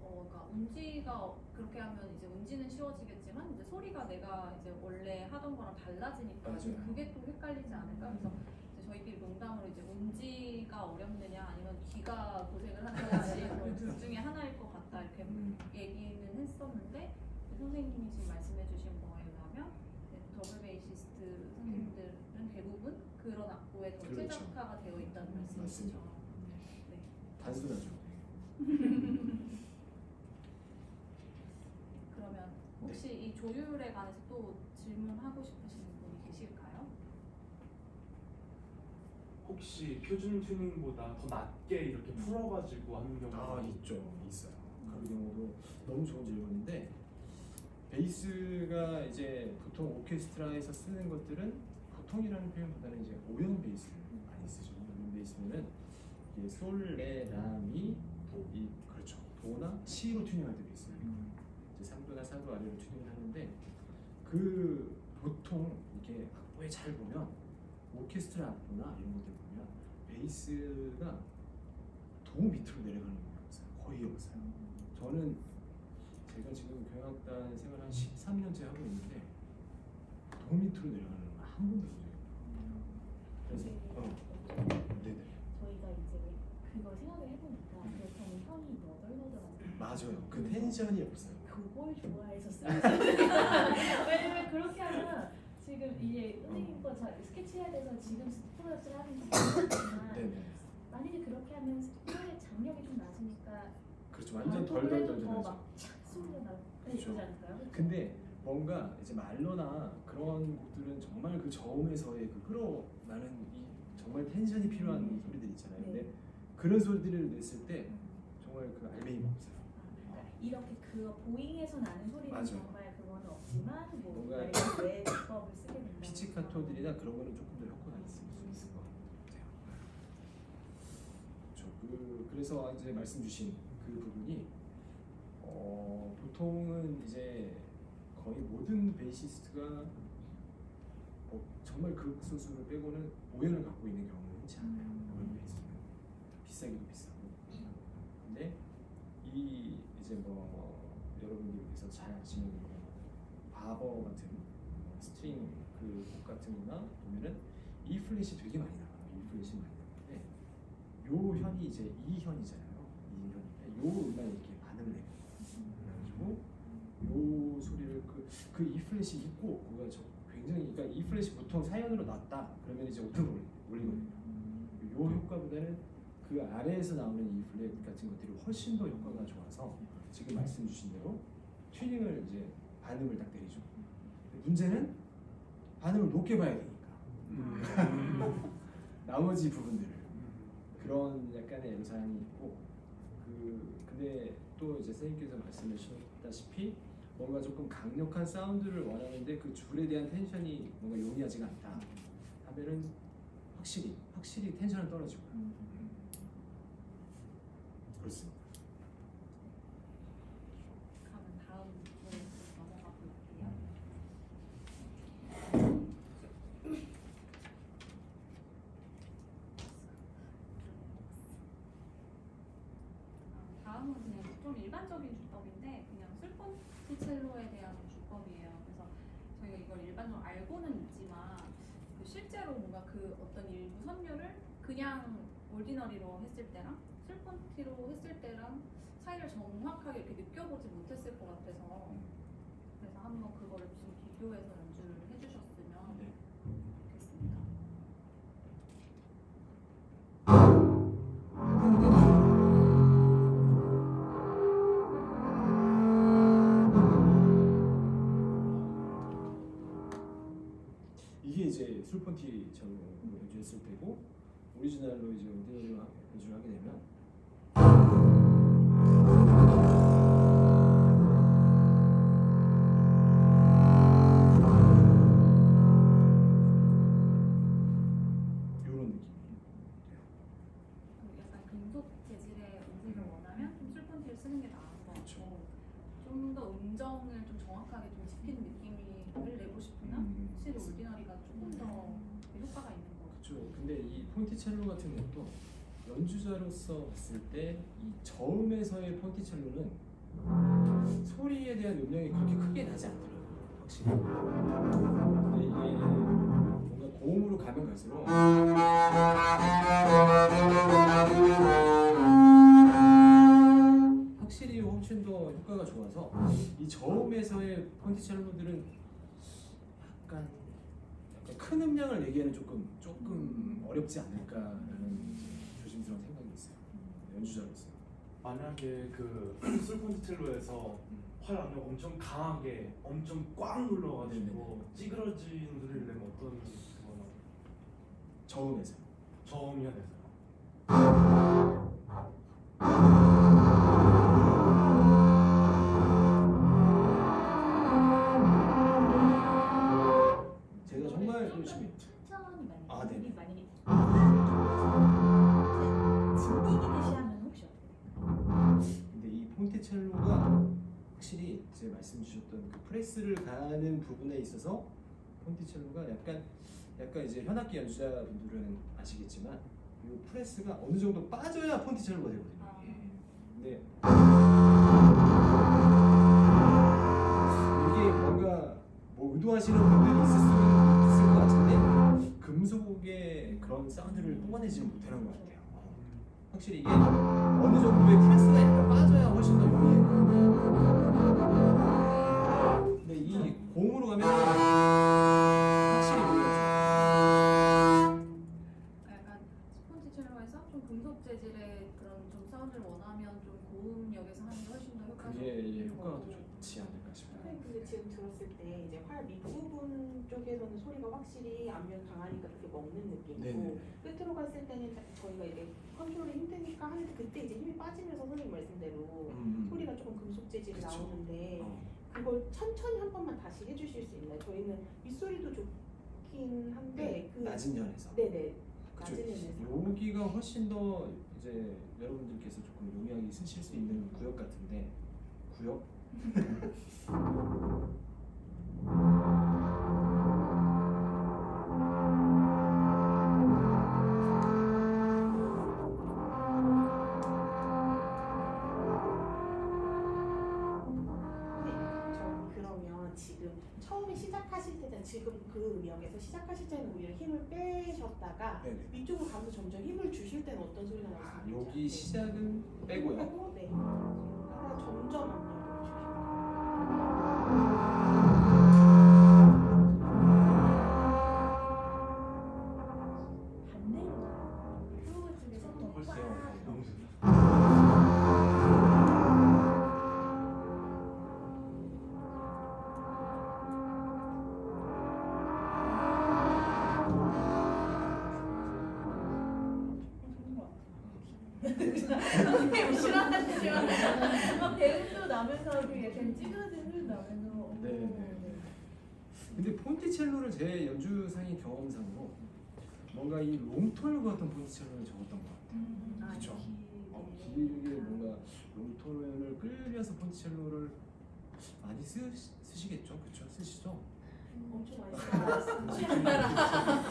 그러니까 운지가 그렇게 하면 이제 운지는 쉬워지겠지만 이제 소리가 내가 이제 원래 하던 거랑 달라지니까 맞아요. 그게 또 헷갈리지 않을까? 그래서 이제 저희끼리 농담으로 이제 운지가 어렵느냐 아니면 귀가 고생을 하느냐 둘 중에 하나일 것 같다 이렇게 얘기는 했었는데 선생님이 지금 말씀해주신 거에 의하면 더블 베이시스트 선생님들은 대부분 그런 악보에 더 그렇죠. 최적화가 되어 있다는 말씀이시죠. 맞습니다. 네. 단순하죠. 그러면 혹시 이 조율에 관해서 또 질문하고 싶으신 분이 계실까요? 혹시 표준 튜닝보다 더 낮게 이렇게 풀어가지고 하는 경우가 있죠. 있어요. 그런 경우도 너무 좋은 질문인데 베이스가 이제 보통 오케스트라에서 쓰는 것들은 보통이라는 표현보다는 이제 오연 베이스를 많이 쓰죠. 오연 베이스면은 이게 솔, 레, 라, 미, 도, 이 그렇죠. 도나 시로 튜닝할 때도 있어요. 이제 3도나 4도 아래로 튜닝을 하는데 그 보통 이렇게 악보에 잘 보면 오케스트라 악보나 이런 것들 보면 베이스가 도 밑으로 내려가는 경우가 없어요. 거의 없어요. 저는 제가 지금 경영학단 생활 한 13년째 하고 있는데 도 밑으로 내려가는 건 한 번도 본 적이 없어요. 그래서 네네. 저희가 이제 그걸 생각을 해보니까 그렇다면 형이 너덜너덜하잖아요. 맞아요. 그 텐션이 없어요. 그걸 좋아했었어요. 왜냐면 그렇게 하면 지금 이제 선생님 거 스케치해야 돼서 지금 스포츠를 하는 중이지만 네네. 만약에 그렇게 하면 스포의 장력이 좀 낮으니까 그렇죠. 완전 덜덜덜덜하죠. 더막 소리가 나지 그렇죠. 않을까요? 근데 뭔가 이제 말로나 그런 곡들은 정말 그 저음에서의 그 끌어나는 이 정말 텐션이 필요한 소리들 있잖아요. 근데 네. 그런 소리들을 냈을 때 정말 그 알맹이가 없어요. 이렇게 그 보잉에서 나는 소리는 맞아. 정말 그거는 없지만 뭐 뭔가 만약에 왜 기법을 쓰게 된다. 피치카토들이나 그런 거는 조금 더 효과가 있을 수 있을 것 같아요. 그래서 이제 말씀 주신 그 부분이 보통은 이제 거의 모든 베이시스트가 정말 극소수를 빼고는 오연을 갖고 있는 경우는 흔치 않아요. 오연 베이스는 비싸기도 비싸고. 근데 이 이제 뭐 여러분들께서 잘 아시는 바버 같은 스트링 그 곡 같은 거나 보면은 E 플랫이 되게 많이 나와요. E 플랫이 많이 나오는데 요 현이 이제 E 현이잖아요. E 현인데 요 음만 이렇게 반음을 내요. 그래가지고 요 소리를 그 E 플랫이 있고 그거 굉장히 그러니까 E 플랫이 보통 사연으로 낮다 그러면 이제 오토로 올리거든요. 요 효과보다는 그 아래에서 나오는 E 플랫 같은 것들이 훨씬 더 효과가 좋아서 지금 말씀 주신 대로 튜닝을 이제 반음을 딱 내리죠. 문제는 반음을 높게 봐야 되니까 나머지 부분들을 그런 약간의 애로사항이 있고 근데 또 이제 선생님께서 말씀해 주셨다시피 뭔가 조금 강력한 사운드를 원하는데 그 줄에 대한 텐션이 뭔가 용이하지가 않다 하면은 확실히 텐션은 떨어지고요. 그렇습니다. 그러면 다음 부분으로 넘어가 볼게요. 다음은 그냥 좀 일반적인 주법인데 그냥 술폰티첼로에 대한 주법이에요. 그래서 저희가 이걸 일반적으로 알고는 있지만 그 실제로 뭔가 그 어떤 일부 선율을 그냥 올디너리로 했을 때랑 술폰티로 했을 때랑 차이를 정확하게 이렇게 느껴보지 못했을 것 같아서 그래서 한번 그거를 좀 비교해서 연주를 해주셨으면 네. 좋겠습니다. 이게 이제 술폰티처럼 연주했을 때고 오리지널로 이제 오디오로 연주를 하게 되면 이런 느낌이에요. 약간 금속 재질의 음색을 원하면 좀 술폰티를 쓰는 게 나은 것 그렇죠. 같고 좀 더 음정을 좀 정확하게 좀 짚히는 느낌을 내고 싶으면 확실히 올디너리가 조금 더 효과가 있는 것 같아요. 그렇죠. 근데 이 폰티첼로 같은 것도 연주자로서 봤을 때 이 저음에서의 폰티첼로는 소리에 대한 음량이 그렇게 크게 나지 않더라고요. 확실히. 근데 이게 뭔가 고음으로 가면 갈수록 확실히 훨씬 더 효과가 좋아서 이 저음에서의 폰티첼로들은 약간 큰 음량을 내기에는 조금 어렵지 않을까라는 조심스러운 생각이 있어요. 연주자로서. 만약에 그 술폰티첼로에서 활압력 엄청 강하게 엄청 꽉 눌러가지고 찌그러진 소리를 내면 어떤 그거나 저음에서. 저음면에서 제가 정말 열심히. 천천히 만약에 아, 네네. 만약에 진디기듯이 하면 혹시 어때요? 근데 이 폰티첼로가 확실히 제 말씀 주셨던 그 프레스를 가는 부분에 있어서 폰티첼로가 약간 이제 현악기 연주자분들은 아시겠지만 이 프레스가 어느 정도 빠져야 폰티첼로가 되거든요. 근데 이게 뭔가 뭐 의도하시는 분들이 있을 것 같은데 금속의 그런 사운드를 뽑아내지는 못하는 것 같아요. 확실히 이게 어느 정도의 프레스가 약간 빠져야 훨씬 더 용이해요. 근데 이 고음으로 가면 확실히 모르겠죠. 약간 스폰지첼로에서 좀 금속 재질의 그런 좀 사운드를 원하면 좀 고음역에서 하는 게 훨씬 더 그게 효과적인 효과가 더 거고. 좋지 않을까 싶어요. 근데 지금 들었을 때 이제 활 밑부분 쪽에서는 소리가 확실히 앞면 강하니까 그게 먹는 느낌이고 네네. 끝으로 갔을 때는 저희가 이제 컨트롤이 힘드니까 하는데 그때 이제 힘이 빠지면서 선생님 말씀대로 소리가 조금 금속 재질이 그쵸. 나오는데 그걸 천천히 한 번만 다시 해주실 수 있나요? 저희는 윗소리도 좋긴 한데 그 낮은 연에서. 네네 그쵸. 낮은 연에서 여기가 훨씬 더 이제 여러분들께서 조금 용이하게 쓰실 수 있는 구역 같은데 구역? 그러면 지금 처음에 시작하실 때는 지금 그 음역에서 시작하실 때는 오히려 힘을 빼셨다가 네네. 위쪽으로 가면서 점점 힘을 주실 때는 어떤 소리가 나올 수 있는지 여기 시작은 빼고요. 빼고 네. 하나 점점 압력을 주시면 반대로 프로 쪽에서 더 벌써 꽉. 너무 막 배음도 나면서 그 약간 찌그러진 소리 나면서. 네네. 근데 폰티첼로를 제 연주상의 경험상으로 뭔가 이 롱톤을 같은 폰티첼로를 적었던 것 같아요. 그쵸? 길게 뭔가 롱톤을 끌면서 폰티첼로를 많이 쓰시겠죠? 그쵸? 쓰시죠? 엄청 많이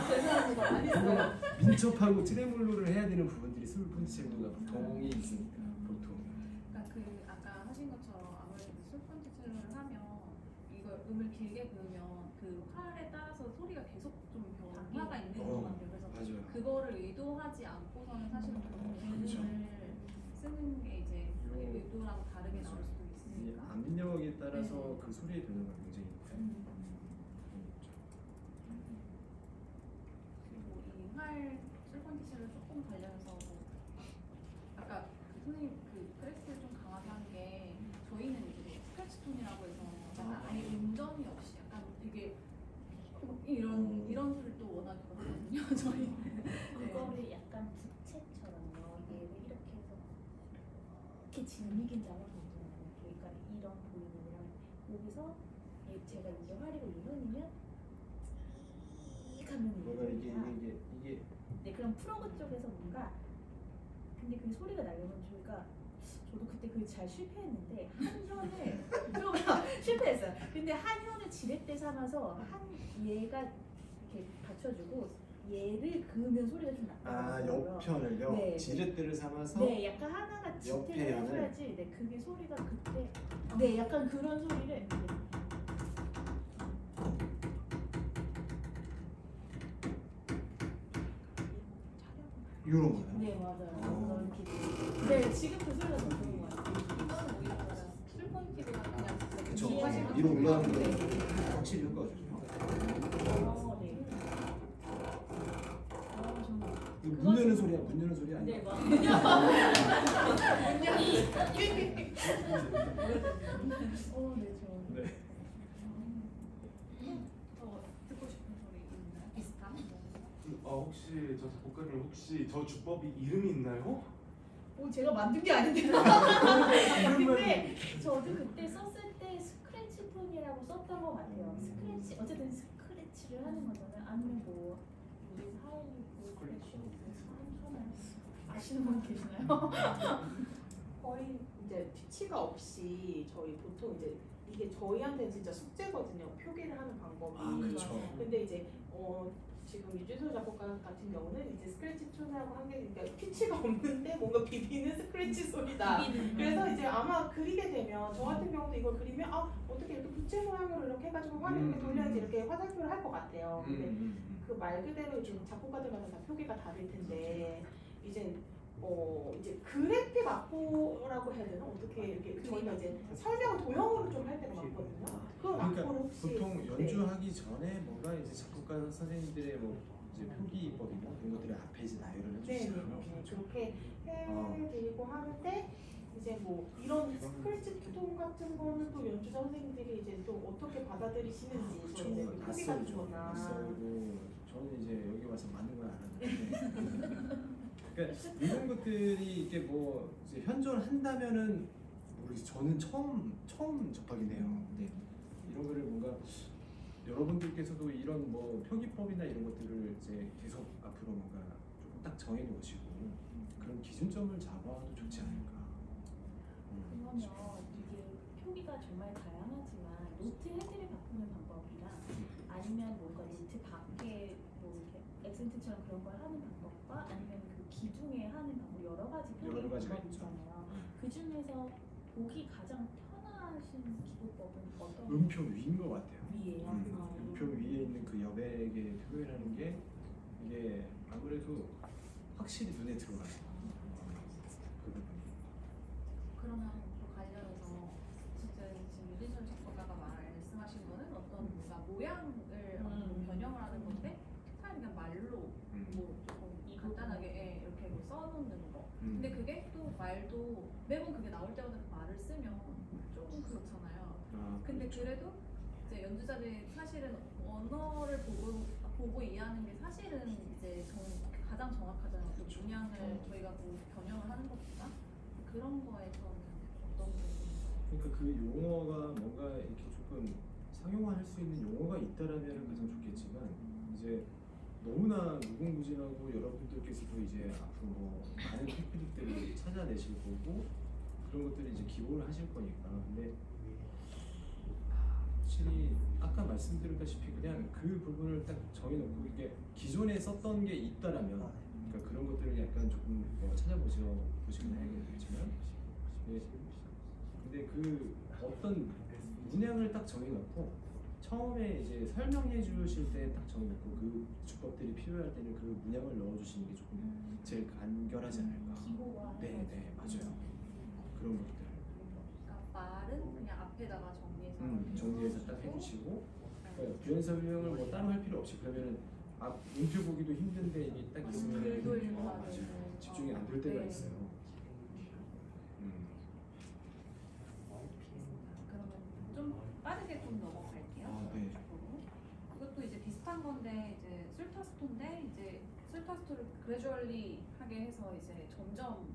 죄송합니다. 많이 써요. 민첩하고 트레몰로를 해야 되는 부분들이 술 폰티첼로가 보통이 있으니까 보통. 그러니까 그 아까 하신 것처럼 아무래도 술폰티첼로를 하면 이걸 음을 길게 그으면 그 활에 따라서 소리가 계속 좀 변화가 있는 것 같아요. 그래서 맞아요. 그거를 의도하지 않고서는 사실은 그렇죠. 음을 쓰는 게 이제 요- 의도랑 다르게 나올 수도 이 있으니까. 압력에 따라서 그 소리의 변화가 굉장히 있죠. 그리고 이 활 술폰티첼로 조금 관련해서 뭐 아까 그 선생님 그 크레스를 좀 강하게 한 게 저희는 이제 스크래치 톤이라고 해서 약간 아예 음정이 없이 약간 되게 이런 소리를 또 원하거든요. 저희. 그거를 약간 부채처럼요. 얘를 이렇게 해서 이렇게 진미긴 잡아보잖아요. 그러니까 이런 보이는 여기서 제가 이게 활이고 이현이면 하면 뭐가 이게 네, 그럼 프로그 쪽에서 뭔가 근데 그 소리가 나려면 저희가 저도 그때 그 잘 실패했는데 한 현을 좀 실패했어요. 근데 한 현을 지렛대 삼아서 한 얘가 이렇게 받쳐주고 얘를 그으면 소리가 좀 아, 나더라고요. 옆편을요? 네. 지렛대를 삼아서 네, 약간 하나가 옆에 지탱을 연을? 해줘야지. 네, 그게 소리가 그때. 네, 약간 그런 소리를. 네. 이런 거요? 네, 맞아요. 어. 그런 기분. 네, 지금 그 소리가 더 좋은 것 같아요. 이거는 오히려 슬펀티보다 그냥 진짜 그쵸. 이해하시는 위로 분들 올라가는 거 네. 확실히 효과가 좋죠. 네. 저는 문 여는 소리야, 문 여는 소리 아니야? 네, 맞아요. 네, 저. 네. 더 듣고 싶은 소리 있나요? 비슷한? 혹시 저 작곡가님 혹시 저 주법이 이름이 있나요? 제가 만든 게 아닌데. 이름은 근데 저도 그때 썼을 때 스크래치 톤이라고 썼던 것 같아요. 스크래치, 어쨌든 스크래치를 하는 거잖아요. 아니면 뭐 우리 사회를 스크래치 하나요? 아시는 분 계시나요? 거의 이제 피치가 없이 저희 보통 이제 이게 저희한테는 진짜 숙제거든요. 표기를 하는 방법이. 아, 그렇죠. 근데 이제 지금 유진솔 작곡가 같은 경우는 이제 스크래치 톤이라고 한 게 그러니까 피치가 없는데 뭔가 비비는 스크래치 소리다. 그래서 이제 아마 그리게 되면 저 같은 경우도 이걸 그리면 어떻게 이렇게 부채 모양으로 이렇게 해가지고 화를 이렇게 돌려야지 이렇게 화살표를 할 것 같아요. 근데 그 말 그대로 이제 작곡가들마다 다 표기가 다를 텐데 이제 그래픽 악보라고 해야 되나? 어떻게 이렇게 저희가 이제 설명 도형으로 좀 할 때가 많거든요. 그건 그러니까 악보로 혹시 보통 연주하기 전에 뭔가 이제 작곡가 선생님들의 뭐 이제 표기법이나 이런 것들을 앞에 이제 나열을 해주시잖아요. 그렇게 해드리고 하는데 이제 뭐 이런 스크래치 톤 같은 거는 또 연주자 선생님들이 이제 또 어떻게 받아들이시는지 저희 이제 그 표기 같은 거나 낯설고 저는 이제 여기 와서 많은 걸 알았는데 그러니까 이런 것들이 이게 뭐 이제 현존을 한다면은 모르겠어요. 저는 처음 접하긴 해요. 근데 이런 거를 뭔가 여러분들께서도 이런 뭐 표기법이나 이런 것들을 이제 계속 앞으로 뭔가 조금 딱 정해 놓으시고 그런 기준점을 잡아도 좋지 않을까. 그러면 이게 표기가 정말 다양하지만 노트 헤드를 바꾸는 방법이랑 아니면 뭔가 노트 밖에 뭐 이렇게 액센트처럼 그런 걸 하는 방법과 아니면 그 기둥에 하는 방법 여러 가지 표기 여러 가지가 방법이 있죠. 있잖아요. 그 중에서 보기 가장 편하신 기법법은 어떤 음표 위인 것 같아요. 위에요? 음표 위에 있는 그 여백의 표현하는 게 이게 아무래도 확실히 눈에 들어가요. 그 부분이. 그러면 또 관련해서 지금 유진솔 작곡가가 말씀하신 거는 어떤 뭔가 모양을 변형을 하는 건데 사실 그냥 말로 뭐 조금 간단하게 이렇게 뭐 써놓는 거. 근데 그게 또 말도 매번 그게 나올 때마다 그 말을 쓰면 조금 그렇잖아요. 근데 그래도 이제 연주자들이 사실은 언어를 보고 이해하는 게 사실은 이제 가장 정확하잖아요. 그 문양을 저희가 뭐 변형을 하는 것보다 그런 거에서는 어떤 부분인가요? 그러니까 그 용어가 뭔가 이렇게 조금 상용화할 수 있는 용어가 있다라면 가장 좋겠지만 이제 너무나 무궁무진하고 여러분들께서도 이제 앞으로 뭐 많은 테크닉들을 찾아내실 거고 그런 것들이 이제 기본을 하실 거니까 근데 확실히 아까 말씀드렸다시피 그냥 그 부분을 딱 정해놓고 이게 기존에 썼던 게 있다라면 그러니까 그런 것들을 약간 조금 보시면 알겠지만 근데 그 어떤 문양을 딱 정해놓고 처음에 이제 설명해 주실 때 딱 정해놓고 그 주법들이 필요할 때는 그 문양을 넣어주시는 게 조금 제일 간결하지 않을까. 기호와 네 맞아요. 그런 것들. 그러니까 말은 그냥 앞에다가 정리해서 정리해서 딱 해주시고 그러니까 부연 설명을 뭐 따로 할 필요 없이 그러면은 음표 보기도 힘든데 이게 딱 있으면 글도 읽어야 맞아요. 되고. 집중이 안 될 때가 네. 있어요. 그러면 좀 빠르게 좀 넘어갈게요. 네. 이것도 이제 비슷한 건데 이제 술타스토인데 이제 술타스토를 그래주얼리 하게 해서 이제 점점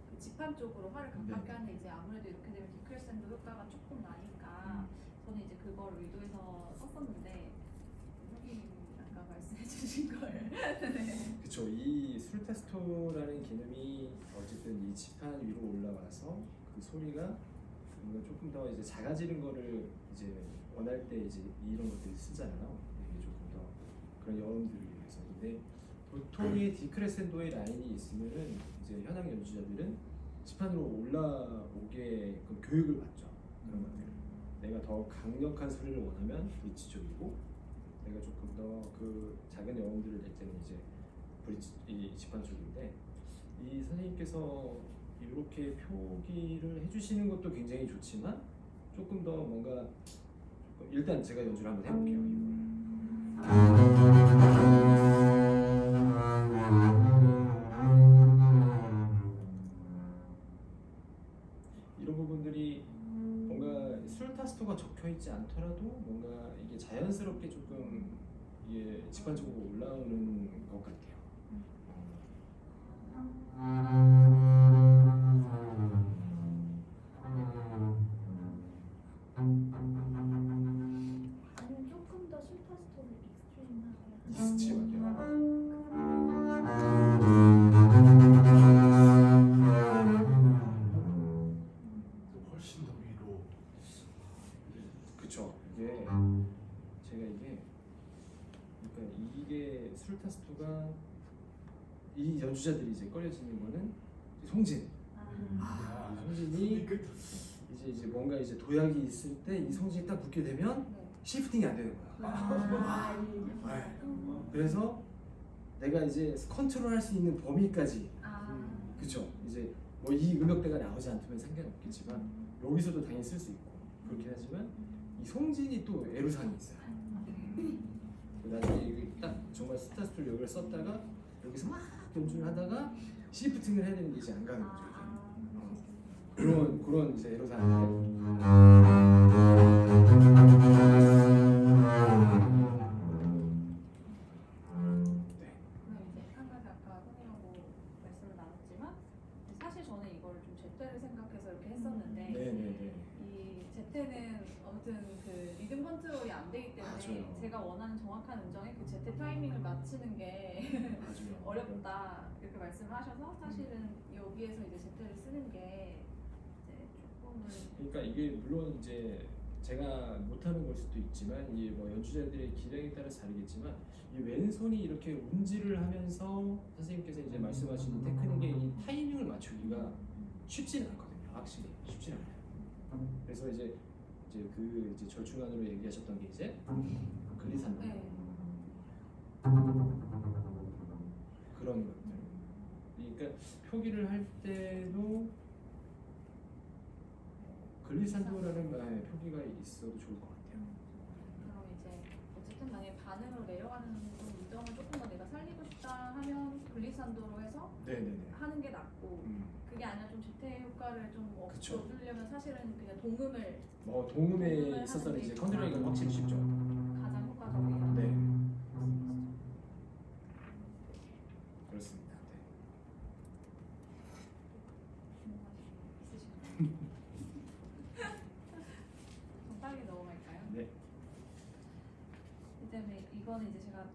그 지판 쪽으로 화를 가깝게 네. 하는데 이제 아무래도 이렇게 되면 디크레센도 효과가 조금 나니까 저는 이제 그걸 의도해서 썼었는데 여기 아까 말씀해주신 걸 그렇죠. 이 술테스토라는 개념이 어쨌든 이 지판 위로 올라가서 그 소리가 뭔가 조금 더 이제 작아지는 거를 이제 원할 때 이제 이런 것들을 쓰잖아요. 이게 조금 더 그런 여러분들을 위해서. 근데 보통의 디크레센도의 라인이 있으면은 이제 현악 연주자들은 지판으로 올라오게 그 교육을 받죠. 그런 것들. 내가 더 강력한 소리를 원하면 브릿지 쪽이고, 내가 조금 더 그 작은 여음들을 낼 때는 이제 브릿지 이 지판 쪽인데, 이 선생님께서 이렇게 표기를 해주시는 것도 굉장히 좋지만 조금 더 뭔가 일단 제가 연주를 한번 해볼게요. 이런 부분들이 뭔가 술타스토가 적혀 있지 않더라도 뭔가 이게 자연스럽게 조금 이게 직관적으로 올라오는 것 같아요. 아니면 조금 더 술타스토를 익스트림하게 익스트림하게요. 훨씬 더 위로. 그쵸. 이게 제가 그러니까 이게 술타스토가 이 연주자들이 이제 꺼려지는 거는 송진. 송진이 이제 뭔가 이제 도약이 있을 때 이 송진이 딱 붙게 되면 시프팅이 안 되는 거야. 네. 그래서 내가 이제 컨트롤할 수 있는 범위까지, 그쵸. 이제 뭐 이 음역대가 나오지 않으면 상관없겠지만 여기서도 당연히 쓸 수 있고 그렇긴 하지만 이 송진이 또 애로사항이 있어요. 나중에 이게 딱 정말 스타스토 여기를 썼다가 여기서 막 연주를 하다가 시프팅을 해야 되는 게 이제 안 가는 거죠. 그런 이제 애로사항인데. 그럼 이제 한 가지 아까 선생님하고 말씀을 나눴지만 사실 저는 이걸 좀 제때를 생각해서 이렇게 했었는데 네네네. 이 제때는 아무튼 그 리듬 컨트롤이 안 되기 때문에 맞아요. 제가 원하는 정확한 음정에 그 제때 타이밍을 맞추는 게 맞아요. 어렵다 이렇게 말씀을 하셔서 사실은 여기에서 이제 제때를 쓰는 게 이제 조금은 그러니까 이게 물론 이제 제가 못하는 걸 수도 있지만 이 뭐 연주자들의 기량에 따라 다르겠지만 이 왼손이 이렇게 운지를 하면서 선생님께서 이제 말씀하신 테크닉의 이 타이밍을 맞추기가 쉽지는 않거든요. 확실히 쉽지는 않아요. 그래서 이제 절충안으로 얘기하셨던 게 이제 글리산도 그런 것들. 그러니까 표기를 할 때도 글리산도라는 표기가 있어도 좋을 것 같아요. 그럼 이제 어쨌든 만약에 반응으로 내려가는 음정을 조금 더 내가 살리고 싶다 하면 글리산도로 해서 네네네. 하는 게 낫고 그게 아니라 좀 제때 효과를 좀 그쵸. 얻으려면 사실은 그냥 동음을 동음에 있어서는 이제 컨트롤하기가 확실히 쉽죠. 가장 효과적이라고 네. 그렇습니다. 네. 좀 빨리 넘어갈까요? 네. 그다음에 이거는 이제 제가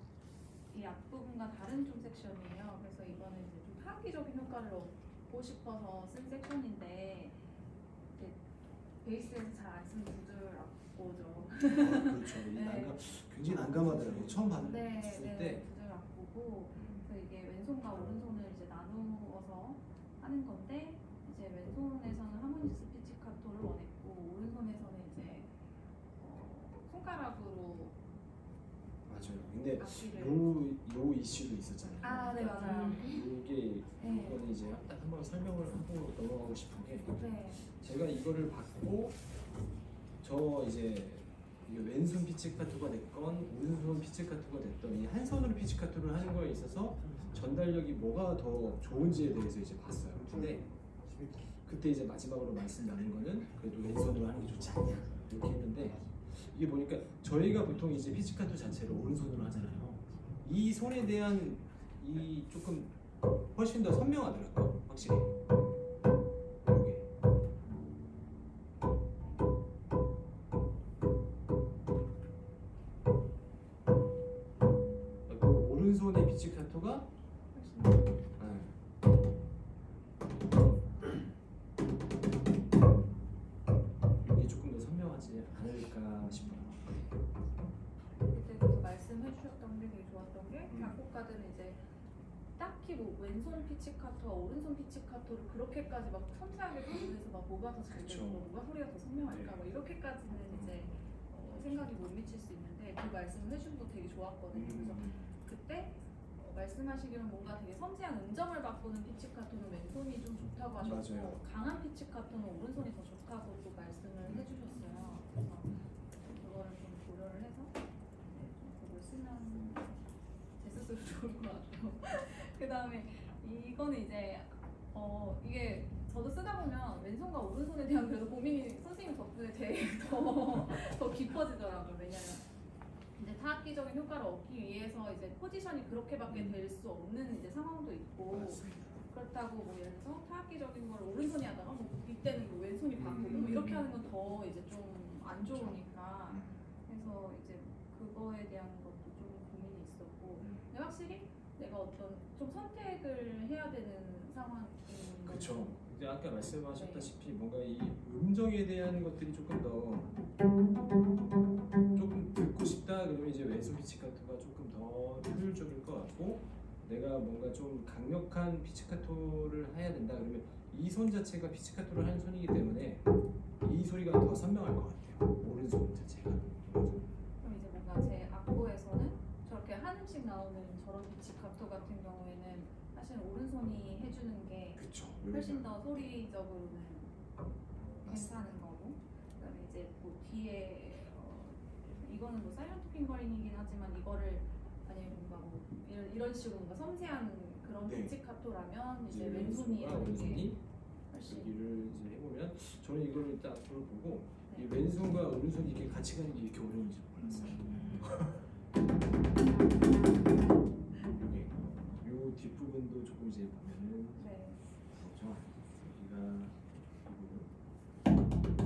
이 앞부분과 다른 좀 섹션이에요. 그래서 이거는 이제 좀 파기적인 효과를 얻고 싶어서 쓴 섹션인데 이제 베이스에서 잘 안 쓰는 구절 악보죠. 그렇죠. 이 네. 굉장히 난감하더라고요. 처음 봤을 네, 때. 구절 악보고 그래서 이게 왼손과 오른손을 이제 나누어서 하는 건데 이제 왼손에서는 하모니스 피치카토를 원했고 오른손에서는 이제 손가락으로 맞아요. 근데 악기를 요 이슈도 있었잖아요. 아, 네, 맞아요. 이게 네. 이거는 이제 딱 한번 설명을 하고 넘어가고 싶은 게 네. 제가 이거를 받고 저 이제 이게 왼손 피치카토가 됐건 오른손 피치카토가 됐던 이 한 손으로 피치카토를 하는 거에 있어서 전달력이 뭐가 더 좋은지에 대해서 이제 봤어요. 근데 그때 이제 마지막으로 말씀 나눈 거는 그래도 왼손으로 하는 게 좋지 않냐 이렇게 했는데 이게 보니까 저희가 보통 이제 피치카토 자체를 오른손으로 하잖아요. 이 손에 대한 이 조금 훨씬 더 선명하더라고요. 확실히. 이게. 오른손의 피치카토가 이게 조금 더 선명하지 않을까 싶어요. 그때 그 말씀해 주셨던 게 되게 좋았던 게 작곡가들은 이제 딱히 뭐 왼손 피치카토와 오른손 피치카토를 그렇게까지 막 섬세하게 구분해서 막 뭐가 더 잘 되고 뭐가 소리가 더 선명할까 뭐 이렇게까지는 이제 생각이 못 미칠 수 있는데 그 말씀을 해준 거 되게 좋았거든요. 그래서 그때 말씀하시기로는 뭔가 되게 섬세한 음정을 바꾸는 피치카토는 왼손이 좀 좋다고 하셨고 맞아요. 강한 피치카토는 오른손이 더 좋다고 또 말씀을 해주셨어요. 그래서 그거를 좀 고려를 해서 그걸 쓰면 제 스스로 좋을 것 같고 그 다음에 이거는 이제 이게 저도 쓰다 보면 왼손과 오른손에 대한 그래도 고민이 선생님 덕분에 되게 더 깊어지더라고요. 왜냐면 이제 타악기적인 효과를 얻기 위해서 이제 포지션이 그렇게밖에 될 수 없는 이제 상황도 있고 맞습니다. 그렇다고 뭐 예를 들어서 타악기적인 걸 오른손이 하다가 뭐 이때는 뭐 왼손이 바꾸고 뭐 이렇게 하는 건 더 이제 좀 안 좋으니까 그래서 이제 그거에 대한 것도 좀 고민이 있었고 근데 확실히 내가 어떤 좀 선택을 해야 되는 상황인 그렇죠. 이제 아까 말씀하셨다시피 뭔가 이 음정에 대한 것들이 조금 듣고 싶다 그러면 이제 왼손 피치카토가 조금 더 효율적일 것 같고 내가 뭔가 좀 강력한 피치카토를 해야 된다 그러면 이 손 자체가 피치카토를 하는 손이기 때문에 이 소리가 더 선명할 것 같아요. 오른손 자체가. 그럼 이제 뭔가 제 악보에서는 저렇게 한음씩 나오는 저런 피치카토 같은 경우에는 사실 오른손이 해주는 게 그쵸. 훨씬 더 소리적으로는 괜찮은 거고 그다음에 이제 뭐 뒤에 이거는 뭐 사이런트 핑거링이긴 하지만 이거를 만약에 뭔가 뭐 이런 식으로 뭔가 섬세한 그런 네. 피치카토라면 이제 이제 왼손이 하는 게 오른손이 훨씬 여기를 이제 해보면 저는 이걸 일단 앞으로 보고 네. 이 왼손과 오른손이 이렇게 같이 가는 게 이렇게 어려운지 몰랐어요. 여기 요 뒷부분도 조금 이제 보면은 네. 그렇죠. 여기가 이 부분.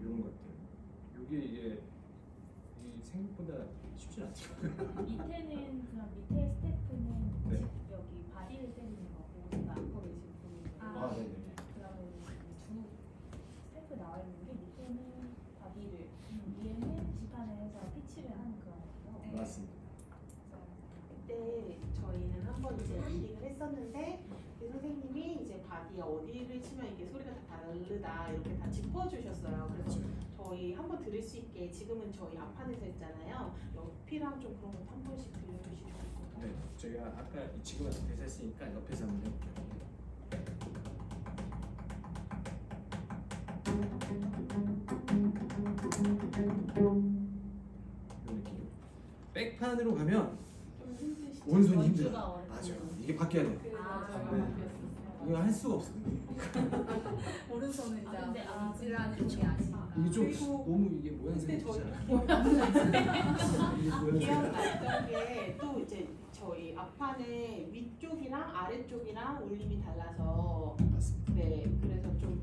이런 것들. 이게 생각보다 쉽지 않더라고요. 밑에는 그럼 밑에 스태프는 네. 여기 바디를 때리는 거고 제가 앞으로 지금 보는 아, 네네. 그러면 두 스태프 나와 있는 게 밑에는 바디를 위에는 지판을 해서 피치를 하는 그런 거죠. 네. 맞습니다. 그때 저희는 한번 이제 리딩을 했었는데 그 선생님이 이제 바디에 어디를 치면 이게 소리가 다 다르다 이렇게 다 짚어주셨어요. 그래서 저희 한번 들을 수 있게 지금은 저희 앞판에서 했잖아요. 옆이랑 좀 그런 거 한 번씩 들려주실 수 있을까요? 네, 저희가 아까 지금 앞에서 했으니까 옆에서 한번 해볼게요. 이 느낌. 백판으로 가면 좀 힘드시죠? 오른손이 연주가 힘들어요. 어렵고. 맞아요. 이게 바뀌어야 돼요. 그래서 네. 이거 할 수가 없어요. 오른손은 이제 근데 이지라는 게 아니니까 이게 좀 그리고 너무 이게 모양새가 근데 저희 있잖아요. 이게 모양새가. 기억났던 게 또 이제 저희 앞판에 위쪽이랑 아래쪽이랑 울림이 달라서 맞습니다. 네 그래서 좀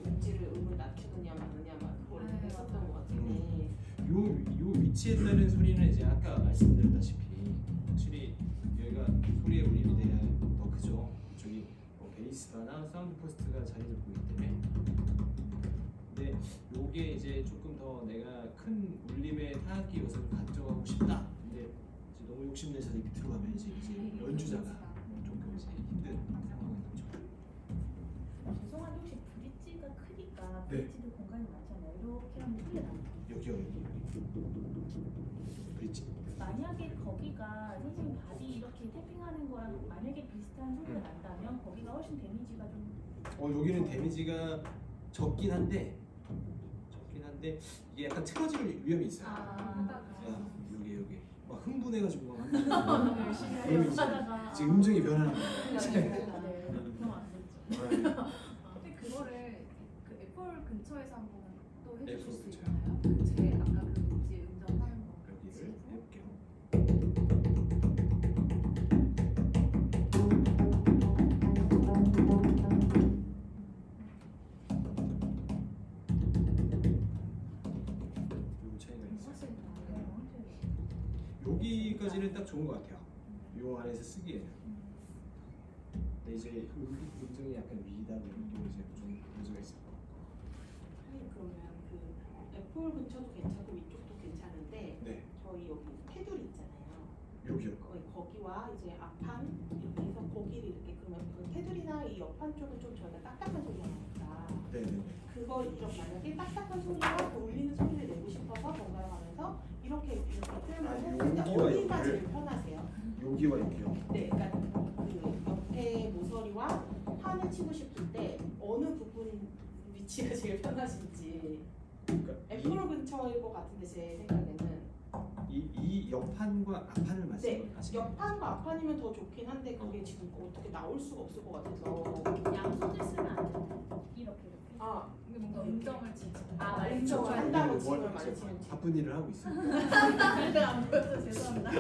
음질을 음을 낮추느냐 마느냐 막 그걸 네, 했었던 맞아요. 것 같은데 요 위치에 따른 소리는 이제 아까 말씀드렸다시피 확실히 여기가 소리의 울림이 돼야 더 크죠. 저기 뭐 베이스바나 사운드 포스트가 자리 잡고 있기 때문에. 근데 요게 이제 조금 더 내가 큰 울림의 타악기 요소를 가져가고 싶다. 근데 이제 너무 욕심내서 밑으로 가면 이제 연주자가 조금 이제 힘든 상황은 있죠. 죄송한데 혹시 브릿지가 크니까 네. 브릿지도 공간이 많잖아요. 이렇게 하면 소리가 나요. 여기요 여기. 브릿지. 만약에 거기가 선생님 바디 이렇게 태핑하는 거랑 만약에 비슷한 소리가 난다면 거기가 훨씬 데미지가 좀 여기는 데미지가 적긴 한데 이게 약간 틀어질 위험이 있어요. 야, 여기 막 흥분해가지고 막 하면 열심히 그러면 이제 하다가 지금 음정이 변하는 거예요. 그럼 안 되죠. 근데 그거를 그 애플 근처에서 한번 또 해주실 애플 수 근처요? 있나요? 제 아까 그 뭐지 음정하는 거 여기를 해볼게요. 요 차이가 있어요. 여기까지는 딱 좋은 것 같아요. 요 안에서 쓰기에는. 근데 이제 음정이 약간 위다 그런 느낌이 이제 좀 문제가 있을 것 같고. 선생님 그러면 그 애플 근처도 괜찮고 위쪽도 괜찮은데 네. 저희 여기 테두리 있잖아요. 여기요. 거기와 이제 앞판 이렇게 해서 거기를 이렇게 그러면 그 테두리나 이 옆판 쪽은 좀 저희가 딱딱한 소리가 나니까 네네네. 그걸 이렇게 만약에 딱딱한 소리와 그 울리는 소리를 내고 싶어서 번갈아 가면서 이렇게 틀면 했을 때 여기와 어디가 여기를- 제일 편하세요? 여기와 여기요. 네, 그러니까 그 옆에 모서리와 판을 치고 싶을 때 어느 부분 위치가 제일 편하신지. 그러니까 애플 근처일 것 같은데 제 생각에는 이 옆판과 앞판을 네, 말씀하시는 옆판과 앞판이면 더 좋긴 한데 그게 지금 어떻게 나올 수가 없을 것 같아서. 양손을 쓰면 안 돼요. 이렇게 이렇게. 아, 이게 뭔가 음정을 지지. 아, 음정을 왼쪽. 한다고 지금 많이 치는. 바쁜 일을 하고 있습니다. 근데 안 보여서 죄송합니다.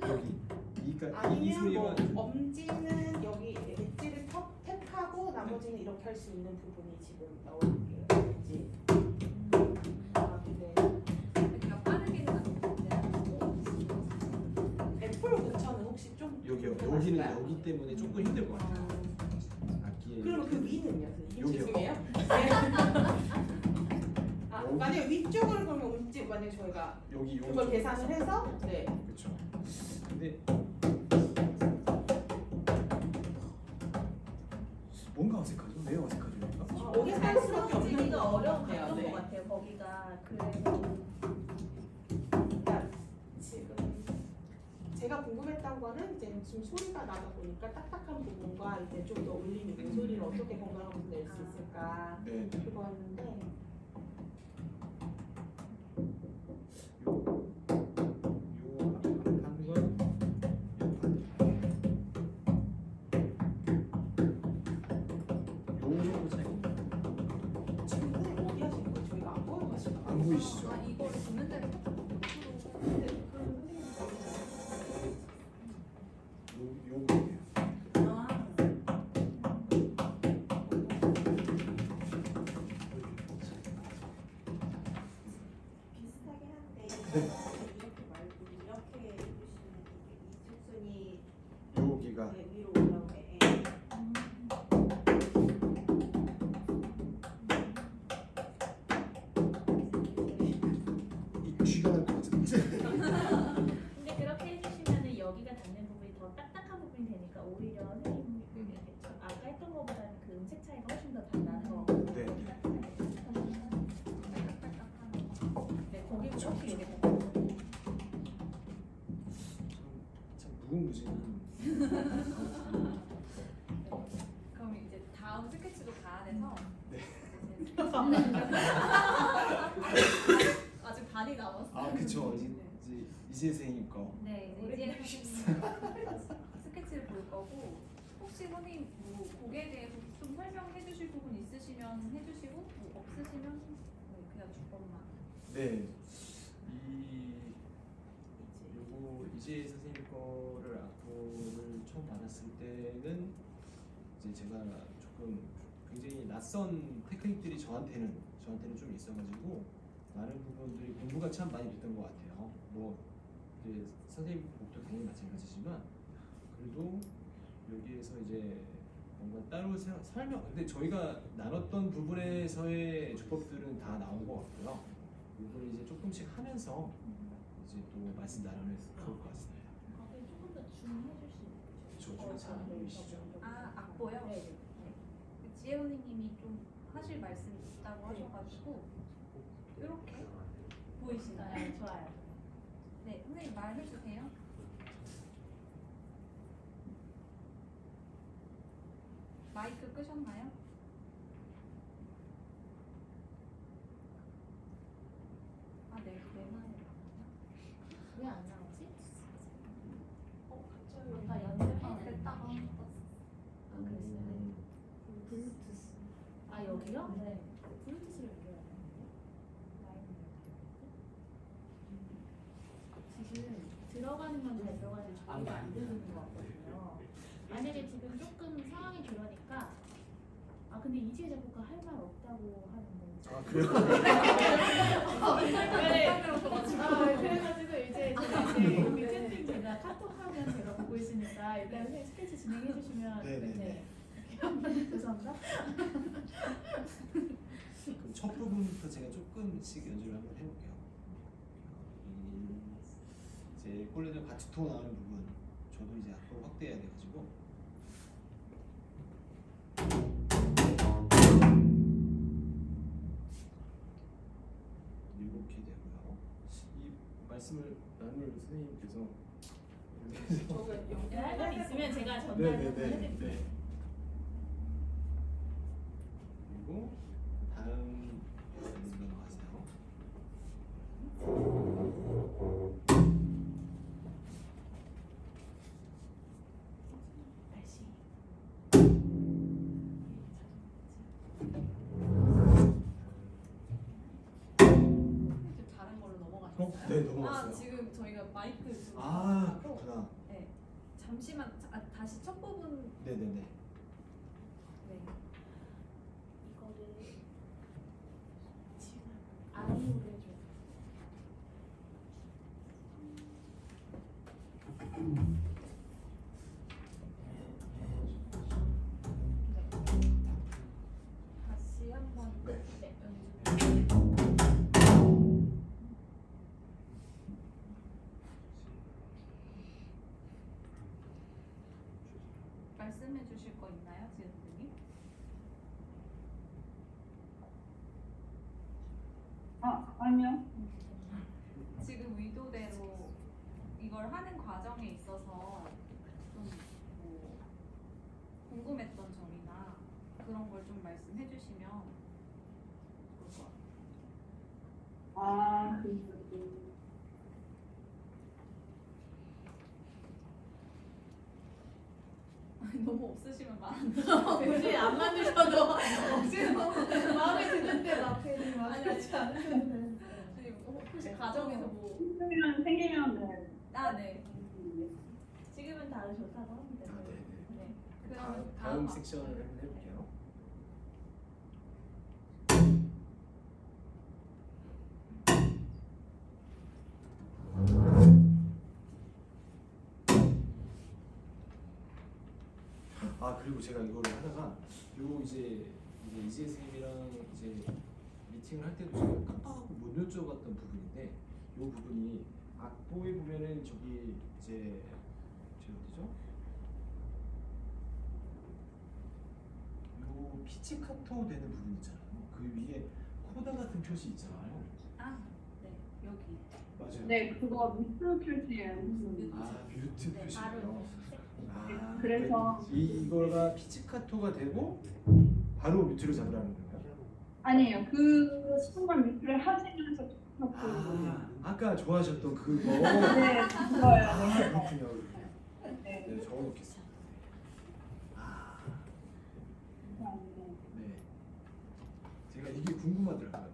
여기 그러니까 이 아니면 소리와 뭐 엄지는 여기 엣지를 탭하고 나머지는 이렇게 할 수 있는 부분이 지금 나올게요. 엣지. 아, 근데 그냥 빠르게는 안 되는데. 애플 근처는 혹시 좀 여기요. 불편하실까요? 여기는 여기 때문에 조금 힘들 것 같아요. 아, 악기에 그러면 그 위는요? 선생님? 여기요. 죄송해요. 아, 여기. 만약에 위쪽으로 그러면 움직 만약에 저희가 여기 그걸 계산을 해서 네. 그렇죠. 근데 뭔가 어색하죠? 왜 어색하죠? 여기가? 거기 살 수밖에 없는 지기가 것 어려운 같아요. 갔던 네. 것 같아요. 거기가 그래서 그러니까 지금 제가 궁금했던 거는 이제 지금 소리가 나다 보니까 딱딱한 부분과 이제 좀 더 울리는 그 소리를 어떻게 건강하면서 낼 수 있을까 네. 그거였는데 요 앞판과 옆판. 요 차이입니다. 지금 선생님 어디 하시는 거예요? 저희가 안 보여가지고 안 보이시죠? 아, 이걸 보는 데를 요거예요. 비슷하게 한데 네. 이렇게 말고 이렇게 해주시면 이게 이쪽선이 여기가 위로 올라오게. 이 쥐가 날 것 같은데. 근데 그렇게 해주시면은 여기가 닿는 부분이 더 딱딱한 부분이 되니까 오히려 선생님 이렇게 좀 아까 했던 것보다는 그 음색 차이가 훨씬 더 잘 나는 것 같아요. 네. 네, 거기 그쵸, 혹시 그쵸. 얘기 참 무궁무진한. 그럼 이제 다음 스케치로 가야 돼서 네. 아직 반이 남았어요. 아 그쵸. 이제 선생님 거. 네, 이제 스케치를 볼 거고 혹시 선생님 뭐 곡에 대해서 좀 설명해 주실 부분 있으시면 해주시고 뭐 없으시면 네, 그냥 두 번만. 네. 요거 이재 선생님 거를 악보를 처음 받았을 때는 이제 제가 조금 굉장히 낯선 테크닉들이 저한테는 좀 있어가지고 많은 부분들이 공부가 참 많이 됐던 것 같아요. 뭐 이제 선생님 곡도 당연히 마찬가지지만 그래도 여기에서 이제 뭔가 따로 설명. 근데 저희가 나눴던 부분에서의 주법들은 다 나온 것 같고요. 이걸 이제 조금씩 하면서 이제 또 말씀 나누면 좋을 것 같습니다. 거기 조금 더 줌해 주실 저 잘 안 보이시죠? 아, 악보요? 네. 지혜 선생님이 좀 하실 말씀이 있다고 하셔가지고 이렇게 보이시나요? 네, 좋아요. 네, 선생님 말해주세요. 마이크 끄셨나요? 아, 네, 왜 안 나오지? 갑자기 아까 연습했는데 됐다. 아 그랬어요? 블루투스. 아 여기요? 네. 블루투스를 올려야 되는데. 지금 들어가는 건 잘 들어가는데 저희가 안 들리는 것 같거든요. 만약에 지금 조금 상황이 그러니까 아 근데 이지혜 작곡가 할 말 없다고 하는데. 아 그래요? 네. 그래가지고 이제 제가 이제 여기 채팅 제가 카톡 하면 제가 보고 있으니까 일단 선생님 스케치 진행해 주시면 네네네. 죄송합니다. 그럼 첫 부분부터 제가 조금씩 연주를 한번 해볼게요. 이제 꼴레드 바투토 나오는 부분, 저도 이제 앞으로 확대해야 돼가지고. 이렇게 되고요. 이 말씀을 나눌 선생님께서 할 말 있으면 제가 전달을 해드릴게요. 네. 그리고 다음 넘어가세요. 날씨. 좀 다른 걸로 넘어가셨어요? 네, 넘어갔어요. 아 지금 저희가 마이크 좀 아, 그렇구나. 네. 잠시만 다시 첫 부분. 네네네. 네. 이거를 지금 아이오를 해줘. 다시 한번. 네. 네, 연주. 말씀해 주실 거 있나요, 지은 선생님? 아니요. 지금 의도대로 이걸 하는 과정에 있어서 좀 뭐 궁금했던 점이나 그런 걸 좀 말씀해 주시면 좋을 것 같아요. 너무 없으시면 말 안 들어. 굳이 안 만드셔도 억지로 마음에 드는데 막 괜히 막 그렇지 않으셔도 되는데. 아니 혹시 가정에서 뭐. 생기면 네. 아 네. 지금은 다들 좋다고 하는데. 아, 네네. 네. 다음 다음 섹션을 한번 해볼게요. 아, 그리고 제가 이거를 하다가 요 이제 이재 선생님이랑 이제 미팅을 할 때도 제가 깜빡하고 못 여쭤봤던 부분인데, 요 부분이 악보에 보면은 저기 이제 어디죠? 요 피치카토 되는 부분 있잖아요. 그 위에 코드 같은 표시 있잖아요. 아 네. 여기. 맞아요. 네, 그거 뮤트 표시예요. 아, 뮤트 네, 표시요. 아, 그래서 이거가 피치카토가 되고 바로 뮤트를 잡으라는 건가요? 아니에요. 그 순간 뮤트를 하시면서 아, 아까 좋아하셨던 그거. 네, 그거예요. 아, 그렇군요. 네. 네, 적어놓겠습니다. 아, 네. 제가 이게 궁금하더라고요.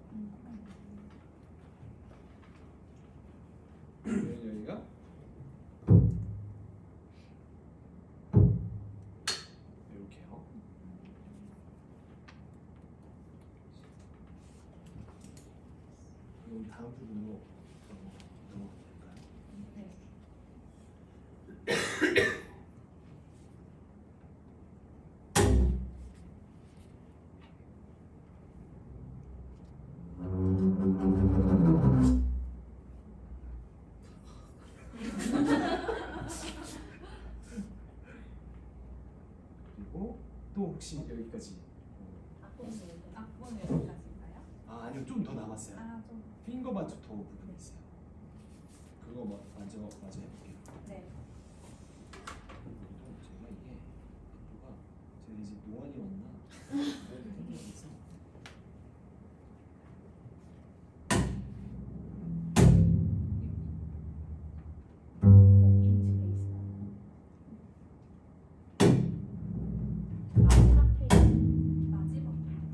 여기가 이렇게요. 그럼 다음 부분으로 넘어갈까요? 네. 그리고 또 혹시 여기까지 악보는 여기까지인가요? 아니요, 좀 더 남았어요. 아 좀. 핑거 바투토 부분이 있어요. 그거 마저 해볼게요. 네. 그리고 제가 이게 악보가 제가 이제 노안이 왔나 생각이 있어.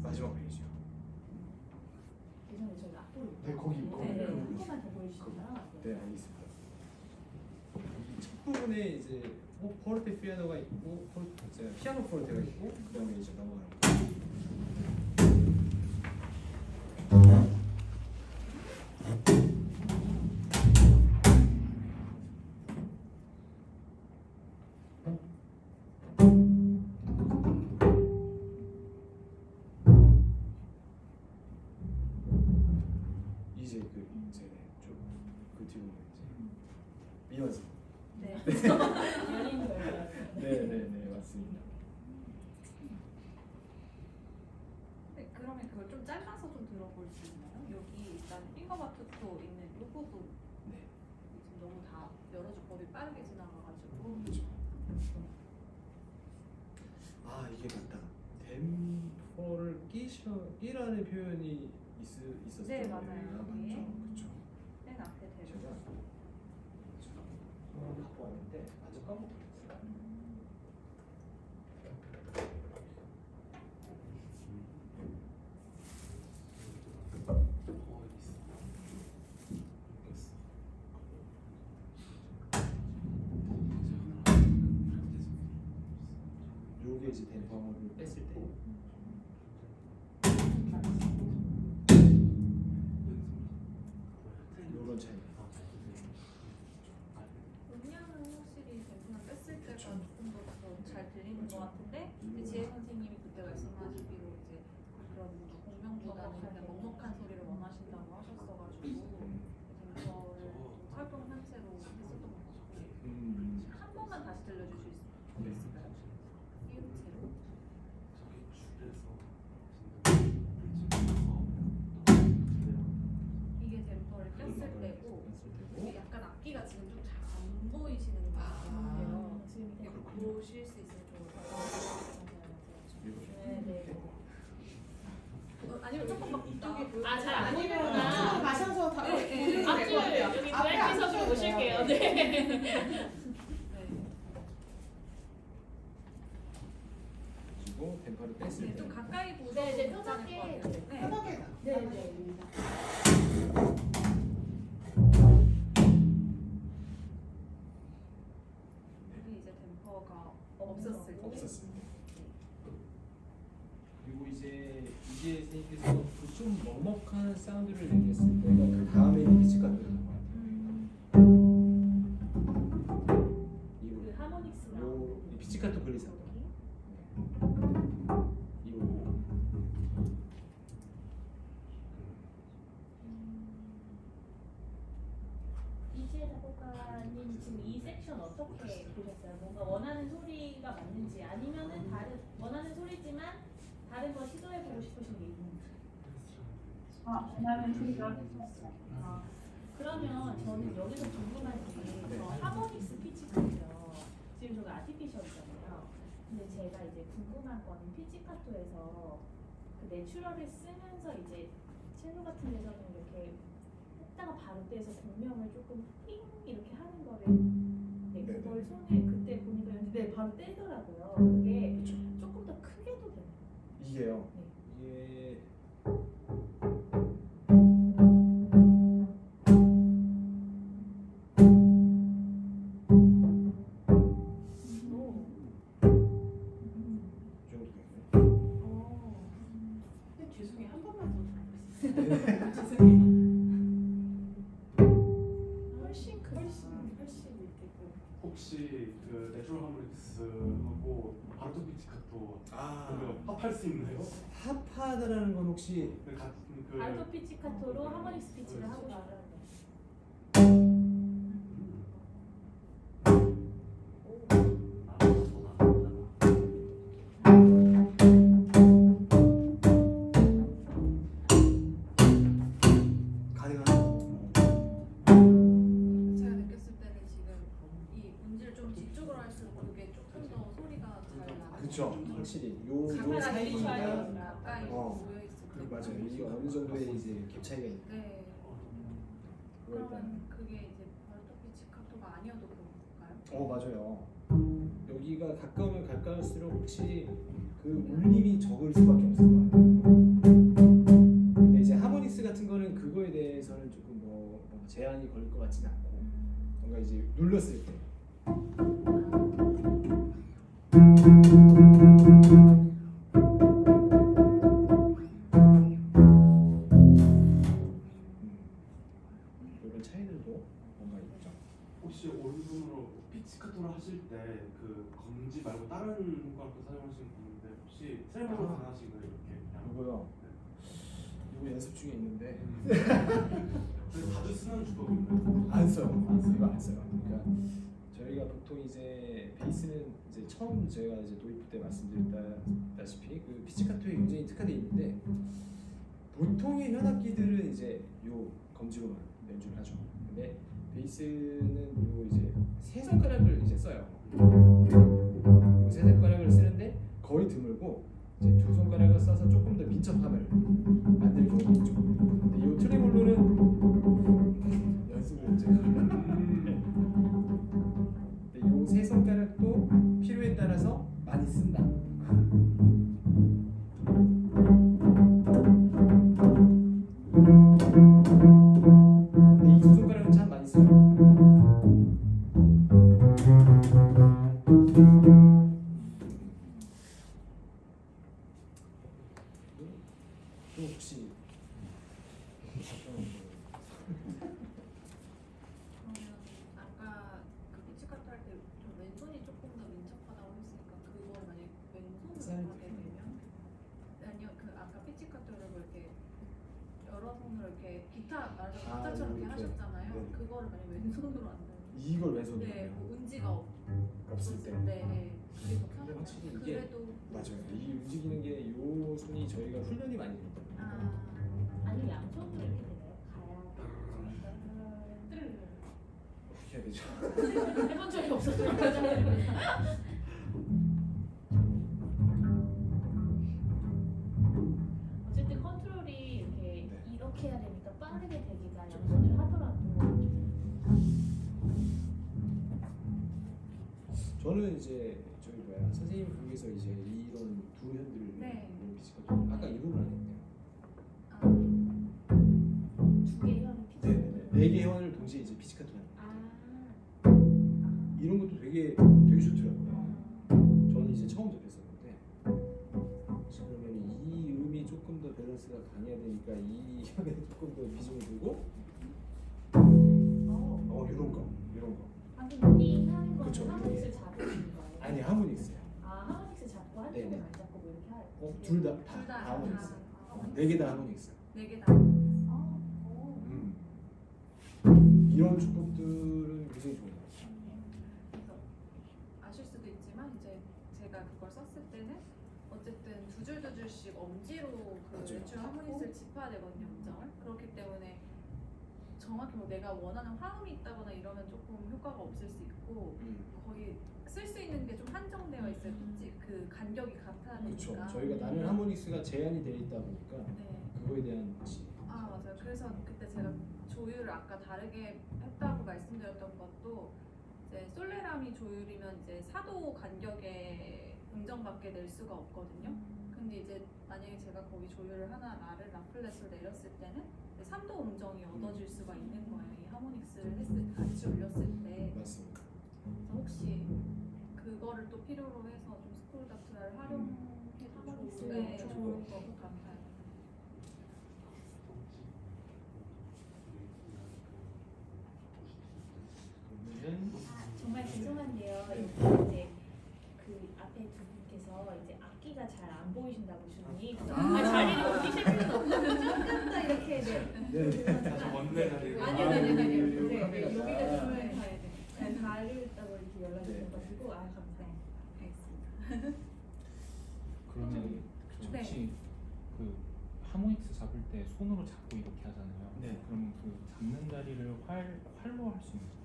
마지막 페이지요. 예전에 저희 악보를 네, 거기 네, 한 번만 더 보여주시면. 네, 알겠습니다. 이 첫 부분에 이제 포르테 피아노가 있고, 피아노 포르테가 있고, 그다음에 이제 넘어가는 거. 이어서. 네. 열린 결과. 네네네 맞습니다. 네, 그러면 그걸 좀 잘라서 좀 들어볼 수 있나요? 여기 일단 핑거마트도 있는 이 부분 네. 지금 너무 다 열어주법이 빠르게 지나가가지고 그렇죠. 아 이게 맞다. 댐퍼를 끼라는 표현이 있었죠. 네, 맞아요. 맞죠. 여기에. 그렇죠. 맨 앞에 대고 제가 갖고 왔는데 완전 까먹었어요. 요게 이제 댐퍼를 뺐을 때 요런 차이. 음량은 확실히 댐프는 뺐을 때가 조금 더 잘 들리는 것 같은데 이제 지혜 선생님이 그때 말씀하시기로 이제 그런 공명보다는 그냥 먹먹한 소리를 원하신다고 하셨어가지고 댐퍼를 좀 활동한 채로 했었던 것 같고 한 번만 다시 들려주실 수 있을까요? 띄운 채로 이게 댐퍼를 꼈을 때고 이게 약간 앞뒤가 지금 좀 잘 안 보이시는 것 같아요. 지금 이렇게 보실 수 있으면 좋을 것 같아요. 네. 아니면 조금 막 이쪽이 아, 잘안 아니면 보이는구나. 이쪽으로 가셔서 다 네, 네. 보시면 앞줄 될것 같아요. 여기 앞에 VIP 앉으셔도 석으로 모실게요. 돼요. 네. 그리고 댐퍼를 뺐을 네, 때 좀 가까이 보셔도 네, 네, 괜찮을 편하게. 것 같아요. 네. 편하게 네, 네. 나가셔도 여기 이제 댐퍼가 없었을 때 없었습니다. 그리고 이제 이게 선생님께서 좀 먹먹한 사운드를 내겠을 때가 그 다음에 있는 피치가 들어간 것 같아요. 그 하모닉스 나오고. 요 피치카토 글리사도 이 부분. 이지혜 작곡가님 지금 이 섹션 어떻게 보셨어요? 뭔가 원하는 소리가 맞는지 아니면은 다른 원하는 소리지만 다른 거 시도해보고 싶으신 게 있는지. 나는 소리가 그러면 저는 여기서 궁금한 게저 하모닉스 피치카토요. 지금 저기 아티피셜이잖아요. 근데 제가 이제 궁금한 거는 피치카토에서 그 내추럴을 쓰면서 이제 첼로 같은 데서는 이렇게 했다가 바로 떼서 공명을 조금 띵 이렇게 하는 거를 네, 그걸 손에 그때 보니까 네, 바로 떼더라고요. 그게 조금 더 크게도 되나요? 이게요. 네. 이게 오. 이 정도 되고요. 근데 죄송해요. 한 번만 더 들어보세요. 죄송해요. 훨씬 이렇게 혹시 그 내추럴 하모닉스하고 바르토 피치카토 아 합할 수 있나요? 합하다라는 건 혹시 같은 알토 피치카토로 하모닉스 피치를 하고 싶어요. 가능한 제가 느꼈을 때는 지금 이 문제를 좀 뒤쪽으로 할수록 그게 조금 더 소리가 잘 나요. 그렇죠. 확실히 요 가까이 사이가 가까이 어. 모여 있을 때. 맞아요. 이게 어느 정도의 이제 갭 차이가 있는. 네. 그걸 그러면 그게 이제 바르토 피치카토가 아니어도 그런가요? 맞아요. 여기가 가까우면 가까울수록 혹시 그 울림이 적을 수밖에 없을 것 같아요. 근데 이제 하모닉스 같은 거는 그거에 대해서는 조금 뭐 제한이 걸릴 것 같지는 않고 뭔가 이제 눌렀을 때 이런 차이들도 뭔가 있죠. 혹시 오른손으로 피치카토를 하실 때 그 검지 말고 다른 효과도 사용하시는 분인데 혹시 트레모로 가능하신가요? 이렇게 그냥? 이거요. 이거 연습 중에 있는데 자주 쓰는 주법인가요? 안 써요. 이거 안 써요. 그러니까 저희가 보통 이제 베이스는 이제 처음 제가 이제 도입 때 말씀드렸다시피 그 피치카토에 굉장히 특화되어 있는데 보통의 현악기들은 이제 요 검지로만 연주를 하죠. 근데 베이스는 요 이제 세 손가락을 이제 써요. 요 세 손가락을 쓰는데 거의 드물고 이제 두 손가락을 써서 조금 더 민첩함을 만들 경우가 있죠. 근데 이 트레몰로는 연습을 이제 근데 이 세 손가락도 필요에 따라서 많이 쓴다. 근데 이 두 손가락은 참 많이 써요. 또 혹시 그러면 아까 그 피치카토 할 때 좀 왼손이 조금 더 민첩하다고 했으니까 그걸 만약 왼손으로 하게 되면 아니요 그 아까 피치카토를 뭐 이렇게 여러 손으로 이렇게 기타 말하자면 기타처럼 이렇게 이렇게. 하셨잖아요. 네. 그거를 만약 왼손으로 한다면 이걸 왼손으로 네, 해요? 뭐 운지가 없을 때. 네, 그게 더 근데 편한데 확실히 이게 그래도 맞아요. 이 움직이는 게 요 손이 저희가 훈련이 많이 됩니다. 아니 양손으로 이렇게 되나요? 가야 어떻게 해야 되죠? 해본 적이 없어서 어쨌든 컨트롤이 이렇게 네. 이렇게 해야 되니까 빠르게 되기가 양손을 하더라도 저는 이제 저기 뭐야 선생님 거기서 이제 이런 두 현들을 네. 피치카토 아까 이 부분 아니었나요? 두 개의 현이 피치. 네네네. 네 개 현을 동시에 이제 피치카토 하는 아. 이런 것도 되게 좋더라고요. 저는 이제 처음 접했었는데 그러면 이 음이 조금 더 밸런스가 강해야 되니까 이 현에 조금 더 비중을 두고 이런 거 방금 이 하는 거는 그쵸. 하모닉스 잡으신 거예요? 아니 하모닉스요. 아 하모닉스 잡고 한쪽은 네네. 안 잡고 뭐 이렇게 할. 둘 다 둘 다 하모닉스. 다. 네 개 다 하모닉스. 4개 다. 이런 주법들은 굉장히 좋은 것 같아요. 그래서 아실 수도 있지만 이제 제가 그걸 썼을 때는 어쨌든 두 줄 두 줄씩 엄지로 그 맞아요. 외출 하모니스를 짚어야 되거든요, 음정을. 그렇기 때문에 정확히 뭐 내가 원하는 화음이 있다거나 이러면 조금 효과가 없을 수 있고 거의 쓸 수 있는 게 좀 한정되어 있어요. 그 간격이 같아야 그렇죠. 되니까. 저희가 나는 하모닉스가 제한이 되어 있다 보니까 네. 그거에 대한 것이 아 맞아요. 그래서 그때 제가 조율을 아까 다르게 했다고 말씀드렸던 것도 이제 솔레라미 조율이면 이제 4도 간격의 음정밖에 낼 수가 없거든요. 근데 이제 만약에 제가 거기 조율을 하나 라플렛으로 내렸을 때는 3도 음정이 얻어질 수가 있는 거예요. 이 하모닉스를 같이 올렸을 때. 맞습니다. 그래서 혹시 그거를 또 필요로 해서 좀 스콜다트라를 활용해도 좋을 것 같아요. 그러면 정말 죄송한데요. 이제 그 앞에 두 분께서 이제 악기가 잘 안 보이신다고 주문이 자리를 옮기실 필요는 없거든요. 조금 더 이렇게 다시 원래 자리로. 아니요. 네, 여기가 네. 주문을 가야 돼. 자리를 있다고 이렇게 연락이 네. 돼가지고 감사해요. 알겠습니다. 그러면 네. 혹시 그 하모닉스 잡을 때 손으로 잡고 이렇게 하잖아요. 네. 그러면 그 잡는 자리를 활로 할 수 있는 거예요?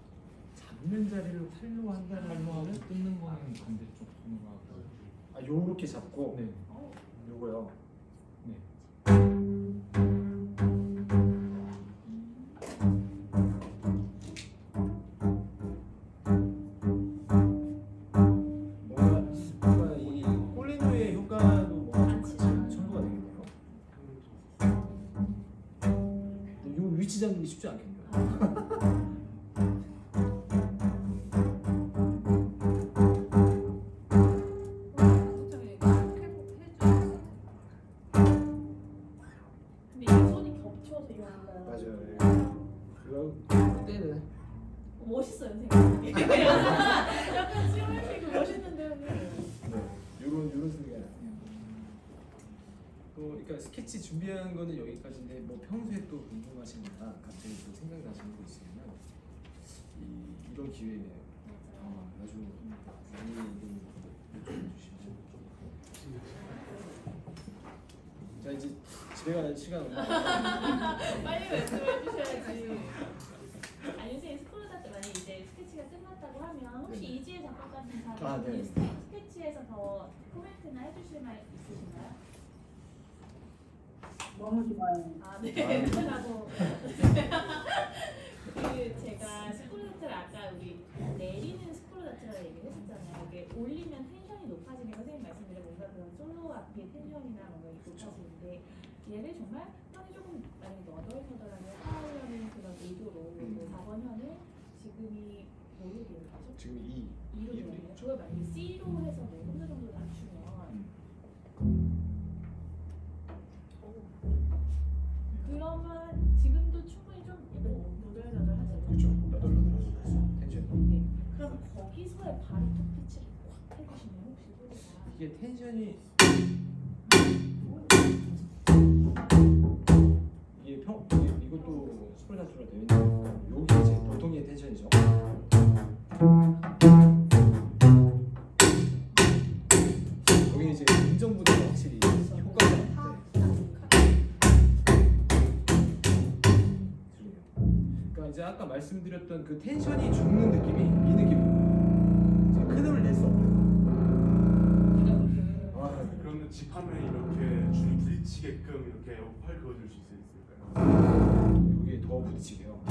잡는 자리를 활로 한다는 활로 하고 거는 뜯는 거는 반대쪽 손으로 하고. 요렇게 잡고 네. 요거요. 네. 뭔가 이 콜리노의 효과도 뭔가 좀 같이 첨부가 되겠네요. 근데 요 위치 잡는 게 쉽지 않겠네요. 근데 이 손이 겹쳐서 이거 맞아요. 그럼 때는 멋있어요, 선생님. 약간 수영하시고 멋있는데요. 네, 요런 소리가 나요. 또 그러니까 스케치 준비한 거는 여기까지인데 뭐 평소에 또 궁금하신 거나 갑자기 또 생각나시는 거 있으면 이런 기회에 아주 많이 요청해 주시면. 자 이제 집에 가는 시간 없나? 빨리 말씀해 주셔야지. 아니 선생님 스쿨다 때 만약 이제 스케치가 끝났다고 하면 혹시 네. 이지혜 작가님 아, 네. 스케치에서 더 코멘트나 해주실 말 있으신가요? 너무 좋아요. 아, 네. 하고 그 제가 스크롤다트를 아까 우리 내리는 스크롤다트라고 얘기를 했었잖아요. 이게 올리면 텐션이 높아지니까 선생님 말씀대로 뭔가 그런 솔로 악기의 텐션이나 뭔가 높아지는데 얘를 정말 현이 조금 만약에 너덜너덜하게 하려는 그런 의도로 4번 현을 지금이 뭐로 되는 거죠? 지금 2로 되는 거예요. 그걸 만약에 C로 해서 뭐 어느 정도 낮추면 그러면 지금도 충분히 좀 너덜너덜하죠. 그렇죠. 너덜너덜하죠. 텐션. 네. 그럼 거기서의 바리톤 피치를 확 해주시면 혹시 소리가 이게 텐션이 이것도 스프레다트로 되어 있는 여기 이제 보통의 텐션이죠. 여기 이제 음정보다 확실히 효과가 그러니까 이제 아까 말씀드렸던 그 텐션이 죽는 느낌이 이 느낌이에요. 이제 큰 음을 낼 수 없어요. 그러면 집하면 이렇게 줄 부딪히게끔 이렇게 활 그어줄 수 있을까요? 여기에 더 부딪히게요.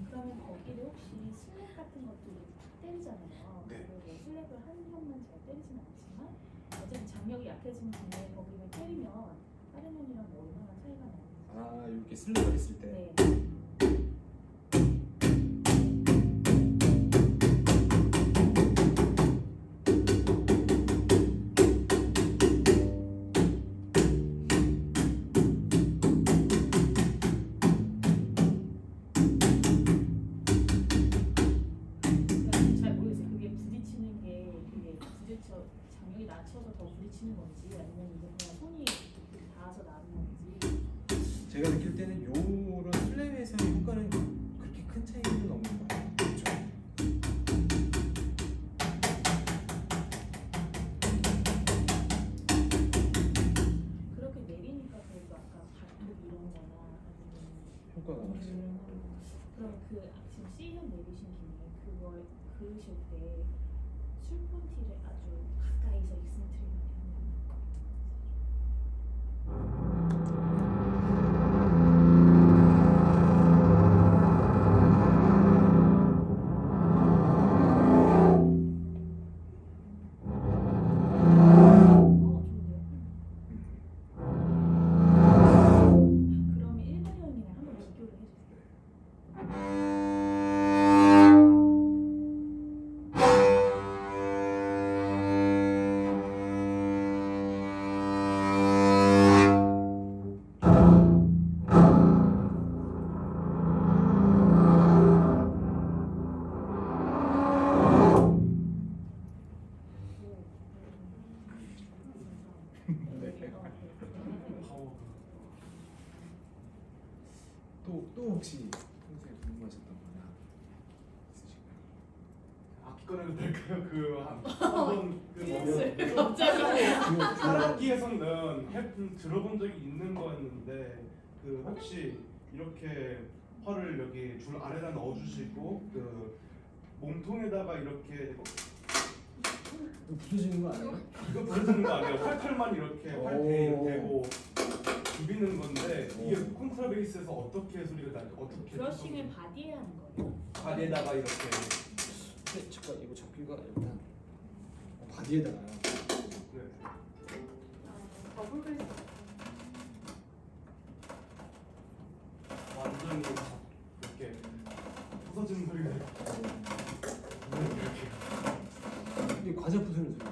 그러면 거기를 혹시 슬랩 같은 것도 때리잖아요. 네. 그리고 슬랩을 한 형만 잘 때리진 않지만 어쨌든 장력이 약해진 분에 거기를 때리면 다른 형이랑 뭐 얼마나 차이가 나요? 아 이렇게 슬랩을 했을 때. 네. 잘 모르겠어요. 그게 부딪히는 게 그게 부딪혀 장력이 낮춰서 더 부딪히는 건지 아니면 이게 그냥 손이 닿아서 나는 건지. 제가 느낄 때는 요런 슬랩에서의 효과는 그렇게 큰 차이는 없는 것 같아요. 그렇죠? 그렇게 내리니까 그래도 아까 발톱 이런 거나 아니면 효과가 확실히. 그럼 그 지금 C형 내리신 김에 그걸 그으실 때 술폰티를 아주 가까이서 익스트림 많이 하는 그러면 일반형이랑 한번 비교를 해주세요. 또 혹시 평소에 궁금하셨던 거나 있으실까요? 악기 꺼내도 될까요? 한번 그 갑자기. 타락기에서는 들어본 적이 있는 거였는데 그 혹시 이렇게 활을 여기 줄 아래다 넣어주시고 그 몸통에다가 이렇게 이거 부서지는 거 아니에요? 이거 부러지는 거 아니에요? 활칼만 이렇게 대고 비비는 건데 이게 콘트라베이스에서 어떻게 소리가 나죠? 어떻게 브러싱을 바디에 하는 거예요? 바디에다가 이렇게 근데 잠깐 이거 접기가 일단 바디에다가요. 네. 더블 베이스 완전히 이렇게 부서지는 소리가 이게 과자 부수는 소리.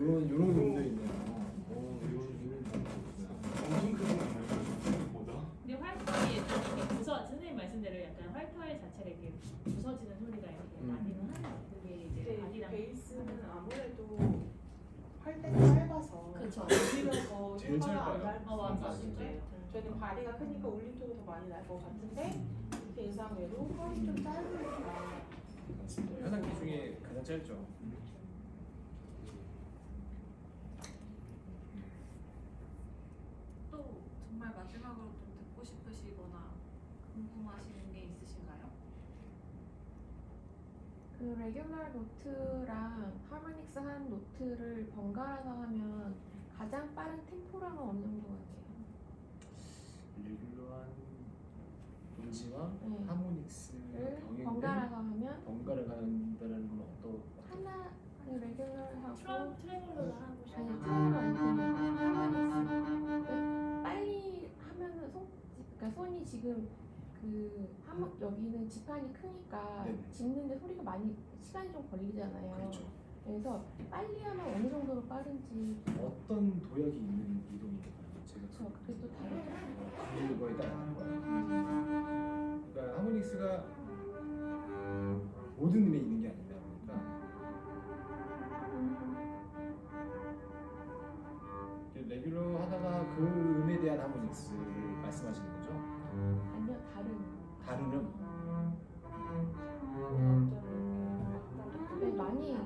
요런 용도 있네요. 요런 용도 있구나. 엄청 크진 않나요? 생각보다? 근데 활동이 괜찮을 효과가 안 거예요. 날 맞아, 것 진짜. 같은데 저희는 다리가 크니까 울림통이 더 많이 날 것 같은데 이렇게 예상외로 허리 좀 짧으니까 맞습니다. 현악기 중에 가장 짧죠. 또 정말 마지막으로 좀 듣고 싶으시거나 궁금하신 게 있으신가요? 그 레귤러 노트랑 하모닉스 한 노트를 번갈아서 하면 가장 빠른 템포랑은 어느 정도 같아요? 레귤러한 음지와 네. 하모닉스를 병행된 번갈아서 하면 번갈아 간다는 건 어떤 하나 그 레귤러하고 트레몰로도 하고 싶어. 아니 트레블 하모닉스 빨리 하면은 그러니까 손이 지금 여기는 지판이 크니까 네네. 짚는데 소리가 많이 시간이 좀 걸리잖아요. 그렇죠. 그래서 빨리 하면 어느 정도로 빠른지 어떤 도약이 있는 이동인가요? 제가 그게 또 다르죠. 그거에 따라 다른 거예요. 그러니까 하모닉스가 모든 음에 있는 게 아니다 보니까 레귤러 하다가 그 음에 대한 하모닉스를 말씀하시는 거죠? 아니요 다른 음? 네, 많이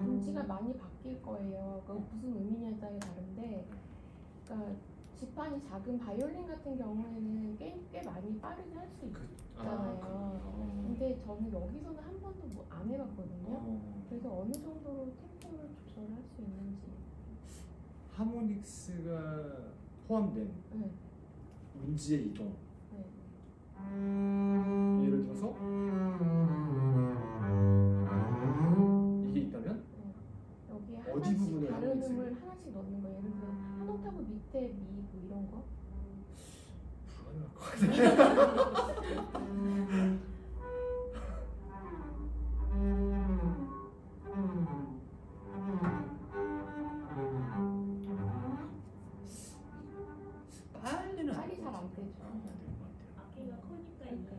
음지가 많이 바뀔 거예요. 그 무슨 의미냐에 따라 다른데, 그러니까 지판이 작은 바이올린 같은 경우에는 꽤 많이 빠르게 할 수 있잖아요. 근데 저는 여기서는 한 번도 안 해봤거든요. 그래서 어느 정도로 템포를 조절할 수 있는지. 하모닉스가 포함된 네. 음지의 이동. 네. 예를 들어서 이게 있다면 여기에 어디 하나씩 부분을 다른 하모닉스를? 음을 하나씩 넣는 거예요. 예를 들어 한 옥타브 밑에 미 뭐 이런 거. 불가능할 것 같아요. 빨리는 빨리 잘 안 되죠. 악기가 크니까 이게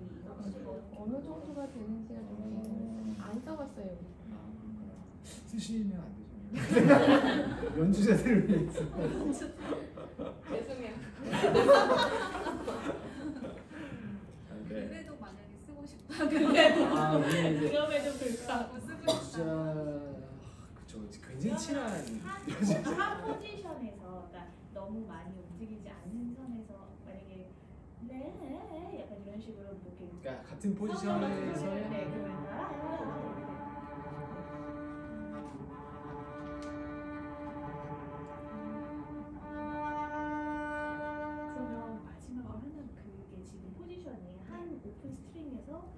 어느 정도가 되는지가 좀 안 써봤어요. 쓰시면 안 되죠. 연주자들을 위해서. 죄송해요. 네. 그래도 만약에 쓰고 싶다면 그럼에도 불구하고 쓰고 진짜 그쵸. 굉장히 친한 한 포지션에서 그러니까 너무 많이 움직이지 않는 선에서 만약에 네 약간 이런 식으로 뭐 이렇게 그러니까 같은 포지션에서 네 그러면 그러면 마지막으로 하나 그게 지금 포지션이 한 오픈 스트링에서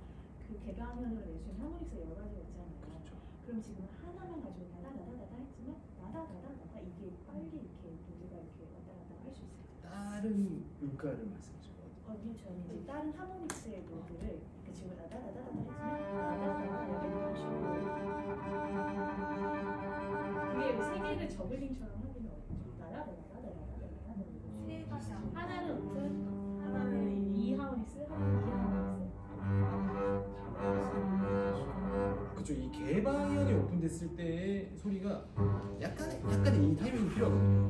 그 개방현으로 내주는 하모닉스가 여러 가지가 있잖아요. 그렇죠. 그럼 지금 하나만 가지고 다다다다다 했지만 다다다다다다 이게 빨리 이렇게 노드가 이렇게 왔다 갔다 할 수 있어요. 다른 음가를 말씀하신 것 같아요. 아니요, 저는 이제 다른 하모닉스의 노드를 이렇게 지금 다다다다다다 했지만 다다다다다 이런 식으로 그게 세 개를 저글링처럼 하기는 어렵죠. 다다다다다다다다다 세 가지 안 하나는 오픈, 하나는 이 하모닉스, 하나는 이 하모닉스. 그렇죠. 이 개방현이 오픈됐을 때의 소리가 약간의 이 타이밍이 필요하거든요.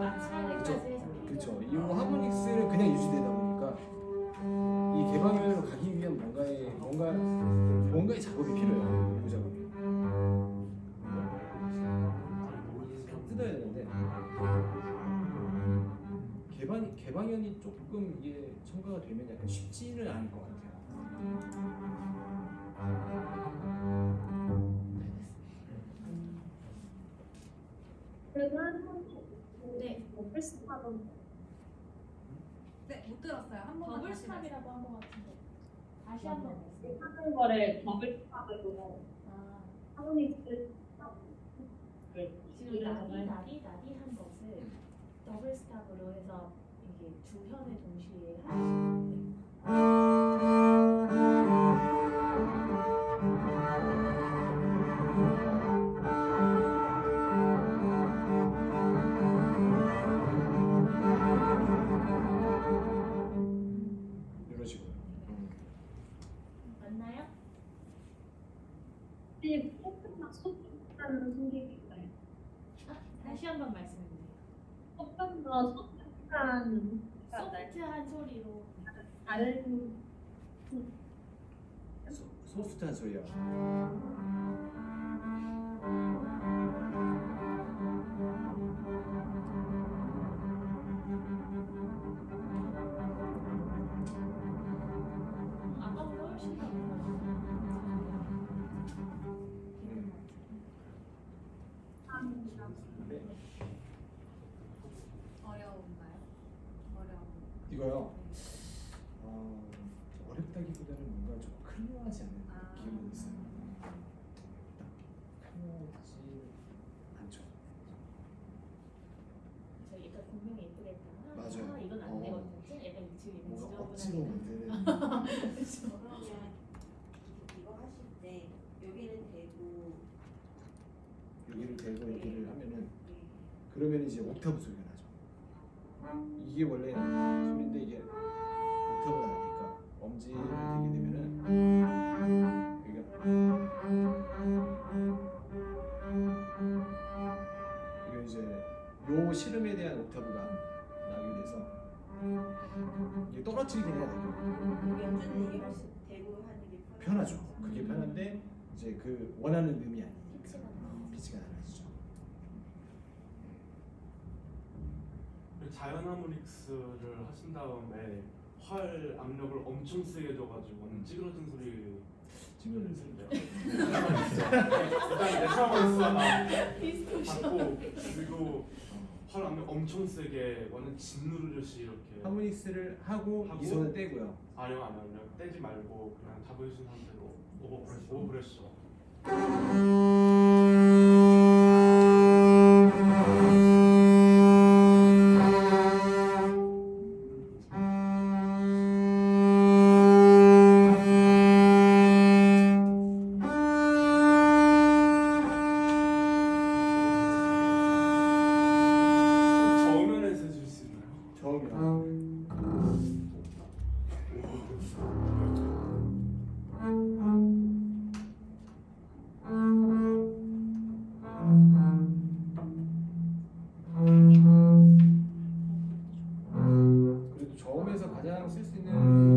마찰까지 해서 그렇죠. 이 하모닉스는 그냥 유지되다 보니까 이 개방현으로 가기 위한 뭔가의 작업이 필요해요. 이 작업이. 뜯어야 되는데 개방현이 조금 이게 첨가가 되면 약간 쉽지는 않을 것 같아요. 네, 네, 못 들었어요. 한 번만 더블 다시 스탑이라고 한 것 같은데 다시 한번 말씀. 하는 거를 더블 스탑으로 아, 하모닉스 지금 나디 한 것을 더블 스탑으로 해서 이게 두 현을 동시에 할 수 있는데. 이런 식으로. 맞나요? 혹시 포크나 소프트라는 소리가 있나요? 다시 한번 말씀해 주세요. 소프트한 소프트한 소리로 다른 소프트한 소리요. 아까보다 훨씬 더 네. 어려운가요? 어려운. 이거요. 어렵다기보다는 뭔가 좀 클리어하지 않는 느낌이 있어요. 클리어하지 않죠. 저희 약간 분명히 예쁘게 했다가 맞아요. 아, 이건 안 되거든요. 약간 이쪽이 뭔가 억지로 만드는. 그러면 이거 하실 때 여기를 대고 여기를 대고 여기를 하면은 그러면 이제 옥타브 소리가 나죠. 이게 원래 소리인데 이게 옥타브가 나니까 엄지를 대게 되면은 이거 이제 요 시름에 대한 옥타브가 나게 돼서 이게 떨어뜨리긴 해야 돼요. 연주는 이게 훨씬 대고 하는 게 편하죠. 그게 편한데 이제 그 원하는 음이 아니니까 피치가 달라지죠. 자연 하모닉스를 하신 다음에 활 압력을 엄청 세게 줘가지고 찌그러진 소리 지금 일단 내 상황에서 받고 그리고 활 압력 엄청 세게 완전 짓누르듯이 이렇게 하모닉스를 하고 이 손을 떼고요. 아니요 떼지 말고 그냥 잡으신 상태로 오버브레쉬 저음면에서 해줄 수 있나요? 저음이요. 그래도 저음에서 가장 쓸 수 있는